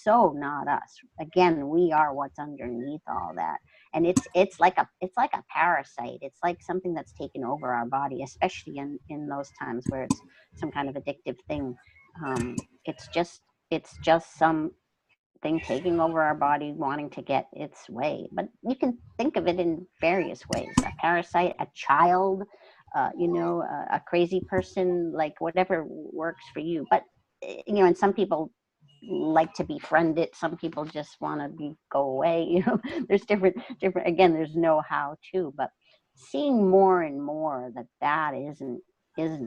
so not us. Again, we are what's underneath all that. And it's like a parasite. It's like something that's taken over our body, especially in those times where it's some kind of addictive thing. It's just some thing taking over our body, wanting to get its way. But you can think of it in various ways: a parasite, a child, a crazy person, like whatever works for you. But and some people like to befriend it. Some people just want to go away. There's different. Again, there's no how to, but seeing more and more that isn't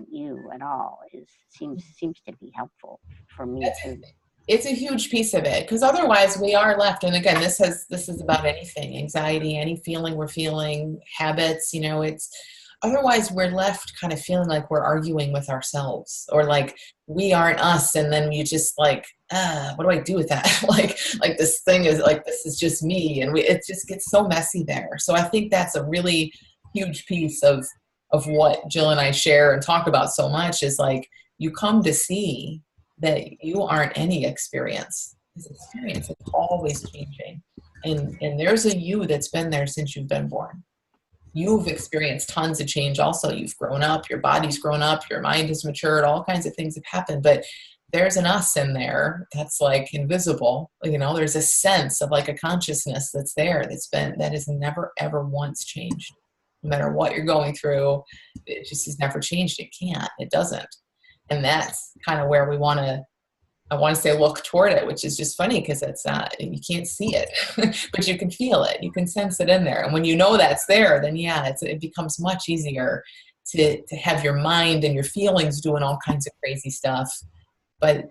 you at all seems to be helpful for me too. It's a huge piece of it, because otherwise we are left. And again, this is about anything, anxiety, any feeling we're feeling, habits, it's otherwise we're left kind of feeling like we're arguing with ourselves, or like we aren't us. And then you just like, what do I do with that? like this thing is like, this is just me. And it just gets so messy there. So I think that's a really huge piece of what Jill and I share and talk about so much, is like, you come to see that you aren't any experience. This experience is always changing. And there's a you that's been there since you've been born. You've experienced tons of change also. You've grown up, your body's grown up, your mind has matured, all kinds of things have happened. But there's an us in there that's like invisible. There's a sense of like a consciousness that's there, that has never, ever once changed. No matter what you're going through, it just has never changed. It can't. It doesn't. And that's kind of where I want to say look toward it, which is just funny because it's not, you can't see it, but you can feel it. You can sense it in there. And when you know that's there, then yeah, it becomes much easier to have your mind and your feelings doing all kinds of crazy stuff. But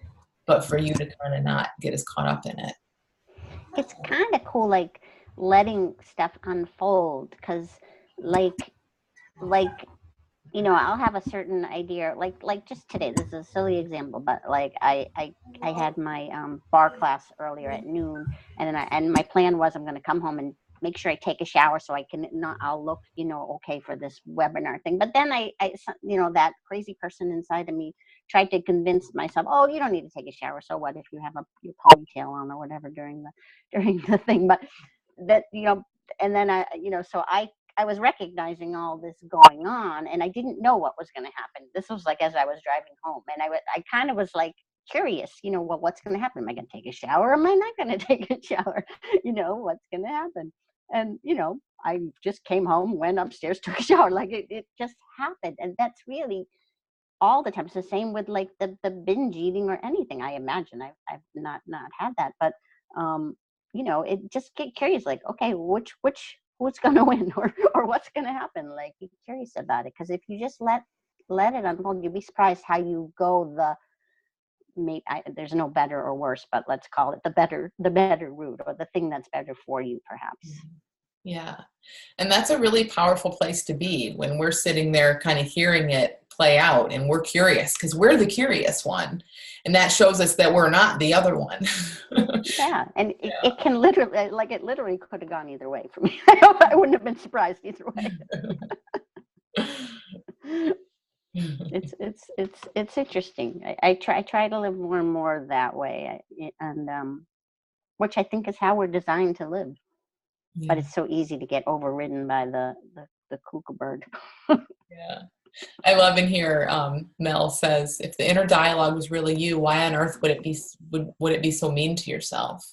for you to kind of not get as caught up in it. It's kind of cool, like letting stuff unfold, because like I'll have a certain idea, like just today, this is a silly example, but like I had my bar class earlier at noon, and my plan was I'm going to come home and make sure I take a shower so I'll look, okay for this webinar thing. But then I that crazy person inside of me tried to convince myself, oh, you don't need to take a shower. So what if you have your ponytail on or whatever during the thing? But that, and then so I was recognizing all this going on, and I didn't know what was going to happen. This was like as I was driving home, and I kind of was like curious, what's going to happen? Am I going to take a shower? Am I not going to take a shower? What's going to happen? And, I just came home, went upstairs, took a shower. Like it just happened. And that's really all the time. It's the same with like the binge eating or anything. I imagine I've not had that, but it just get curious. Like, okay, which who's gonna win, or what's gonna happen? Like, be curious about it, because if you just let it unfold, you'll be surprised how you go there's no better or worse, but let's call it the better route, or the thing that's better for you, perhaps. Yeah. And that's a really powerful place to be when we're sitting there kind of hearing it play out and we're curious because we're the curious one. And that shows us that we're not the other one. Yeah. And it can literally, like, it literally could have gone either way for me. I wouldn't have been surprised either way. It's interesting. I try to live more and more that way, and which I think is how we're designed to live. But it's so easy to get overridden by the cuckoo bird. Yeah. I love in here, Mel says, if the inner dialogue was really you, why on earth would it be so mean to yourself?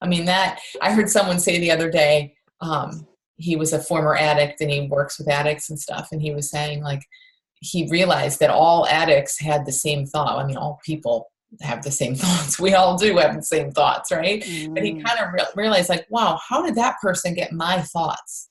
I mean, that I heard someone say the other day, he was a former addict and he works with addicts and stuff. And he was saying, like, he realized that all addicts had the same thought. I mean, all people have the same thoughts. We all do have the same thoughts, right? But he kind of realized, like, wow, how did that person get my thoughts?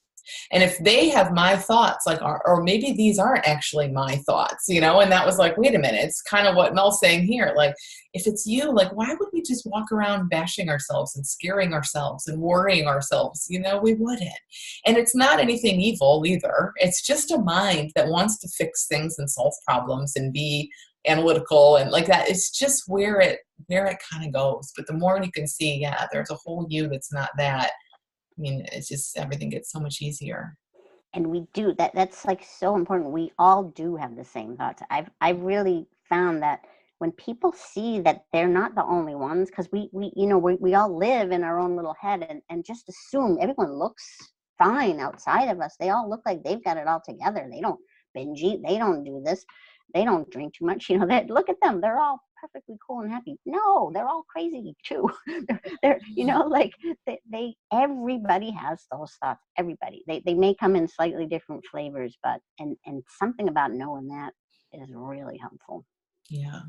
And if they have my thoughts, like, or maybe these aren't actually my thoughts, and that was like, wait a minute, it's kind of what Mel's saying here. Like, if it's you, like, why would we just walk around bashing ourselves and scaring ourselves and worrying ourselves? We wouldn't. And it's not anything evil either. It's just a mind that wants to fix things and solve problems and be analytical and like that. It's just where it kind of goes. But the more you can see, yeah, there's a whole you that's not that. I mean, it's just everything gets so much easier. And we do that's like so important. We all do have the same thoughts. I've really found that when people see that they're not the only ones, because we all live in our own little head and just assume everyone looks fine outside of us. They all look like they've got it all together. They don't binge eat. They don't do this. They don't drink too much. Look at them. They're all perfectly cool and happy. No, they're all crazy too. they're like everybody has those thoughts. Everybody. They may come in slightly different flavors, but and something about knowing that is really helpful. Yeah.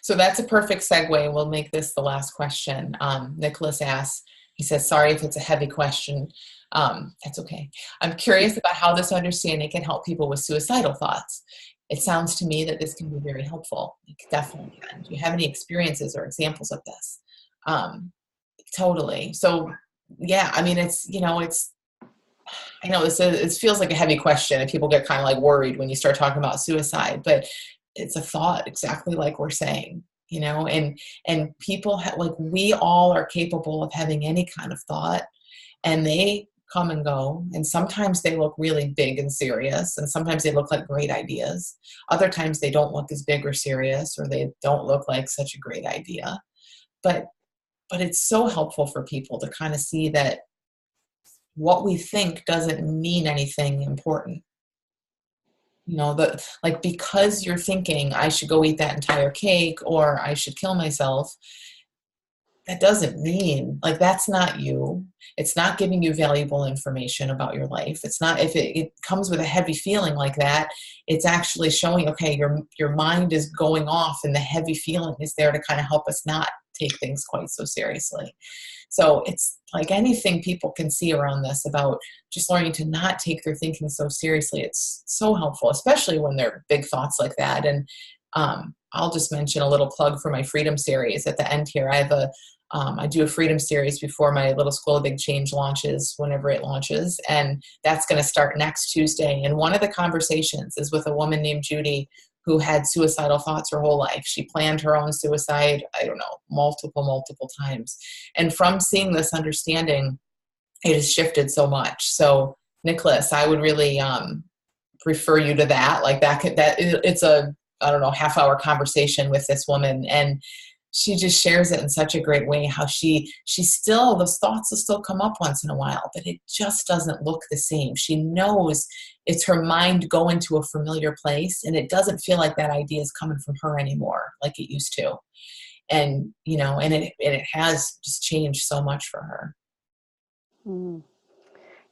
So that's a perfect segue. We'll make this the last question. Nicholas asks, he says, sorry if it's a heavy question. That's okay. I'm curious about how this understanding can help people with suicidal thoughts. It sounds to me that this can be very helpful. It definitely can. Do you have any experiences or examples of this? Totally. So, yeah, I mean, I know it feels like a heavy question and people get kind of like worried when you start talking about suicide, but it's a thought exactly like we're saying, and people like we all are capable of having any kind of thought, and they come and go. And sometimes they look really big and serious. And sometimes they look like great ideas. Other times they don't look as big or serious, or they don't look like such a great idea. But it's so helpful for people to kind of see that what we think doesn't mean anything important. Like, because you're thinking I should go eat that entire cake or I should kill myself, that doesn't mean, like, that's not you. It's not giving you valuable information about your life. It's not, if it comes with a heavy feeling like that, it's actually showing, okay, your mind is going off and the heavy feeling is there to kind of help us not take things quite so seriously. So it's like anything people can see around this about just learning to not take their thinking so seriously. It's so helpful, especially when they're big thoughts like that. And I'll just mention a little plug for my Freedom series at the end here. I do a Freedom series before my Little School of Big Change launches, whenever it launches, and that's going to start next Tuesday. And one of the conversations is with a woman named Judy who had suicidal thoughts her whole life. She planned her own suicide, I don't know, multiple times. And from seeing this understanding, it has shifted so much. So, Nicholas, I would really refer you to that. Like it's a, I don't know, half-hour conversation with this woman, and she just shares it in such a great way, how she still, those thoughts will still come up once in a while, but it just doesn't look the same. She knows it's her mind going to a familiar place, and it doesn't feel like that idea is coming from her anymore like it used to. And, and it has just changed so much for her.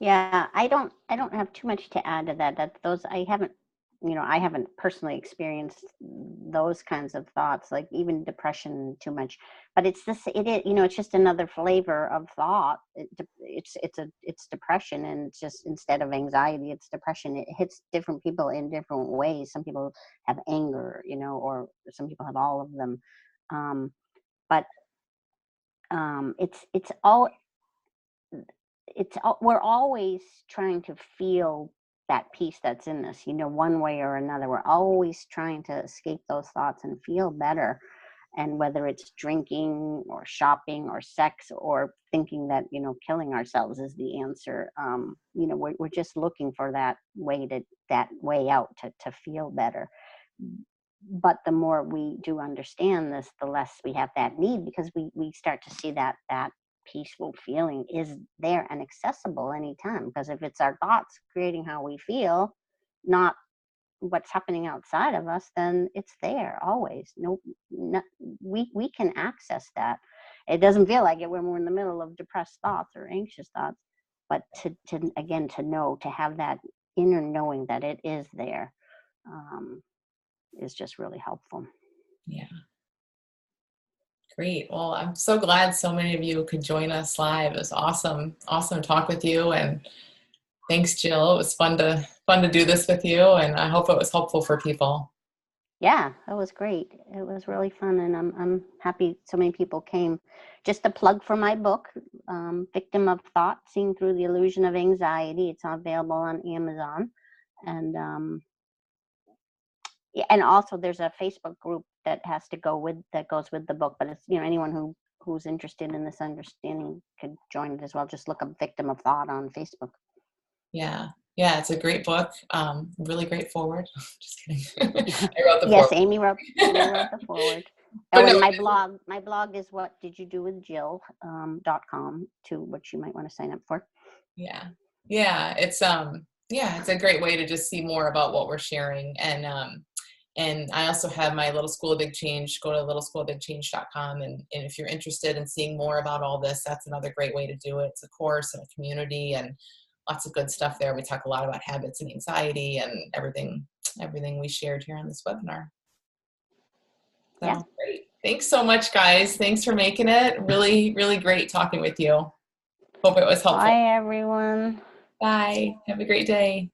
Yeah, I don't have too much to add to that. That those I haven't, I haven't personally experienced those kinds of thoughts, like even depression too much. But it's this, it is, it's just another flavor of thought. It's depression, and it's just, instead of anxiety, it's depression. It hits different people in different ways. Some people have anger, or some people have all of them. But it's all we're always trying to feel that peace that's in us, one way or another. We're always trying to escape those thoughts and feel better. And whether it's drinking or shopping or sex or thinking that, killing ourselves is the answer, we're just looking for that way out to feel better. But the more we do understand this, the less we have that need, because we start to see that peaceful feeling is there and accessible anytime. Because if it's our thoughts creating how we feel, not what's happening outside of us, then it's there always. No, we can access that. It doesn't feel like it when we're in the middle of depressed thoughts or anxious thoughts, but to again, to know, to have that inner knowing that it is there, um, is just really helpful. Yeah. Great. Well, I'm so glad so many of you could join us live. It was awesome, awesome to talk with you. And thanks, Jill. It was fun to do this with you, and I hope it was helpful for people. Yeah, that was great. It was really fun, and I'm happy so many people came. Just a plug for my book, Victim of Thought: Seeing Through the Illusion of Anxiety. It's available on Amazon, and yeah, and also there's a Facebook group that goes with the book. But it's, anyone who's interested in this understanding could join it as well. Just look up Victim of Thought on Facebook. Yeah. Yeah, it's a great book. Really great forward. Just kidding. I wrote the Yes, forward. Amy wrote the forward. Oh, But no, and my blog is what did you do with Jill .com, to which you might want to sign up for. yeah. Yeah, it's a great way to just see more about what we're sharing. And I also have my Little School of Big Change. Go to littleschoolofbigchange.com, and if you're interested in seeing more about all this, that's another great way to do it. It's a course and a community and lots of good stuff there. We talk a lot about habits and anxiety and everything we shared here on this webinar. Yeah. So great. Thanks so much, guys. Thanks for making it. Really, really great talking with you. Hope it was helpful. Bye, everyone. Bye. Have a great day.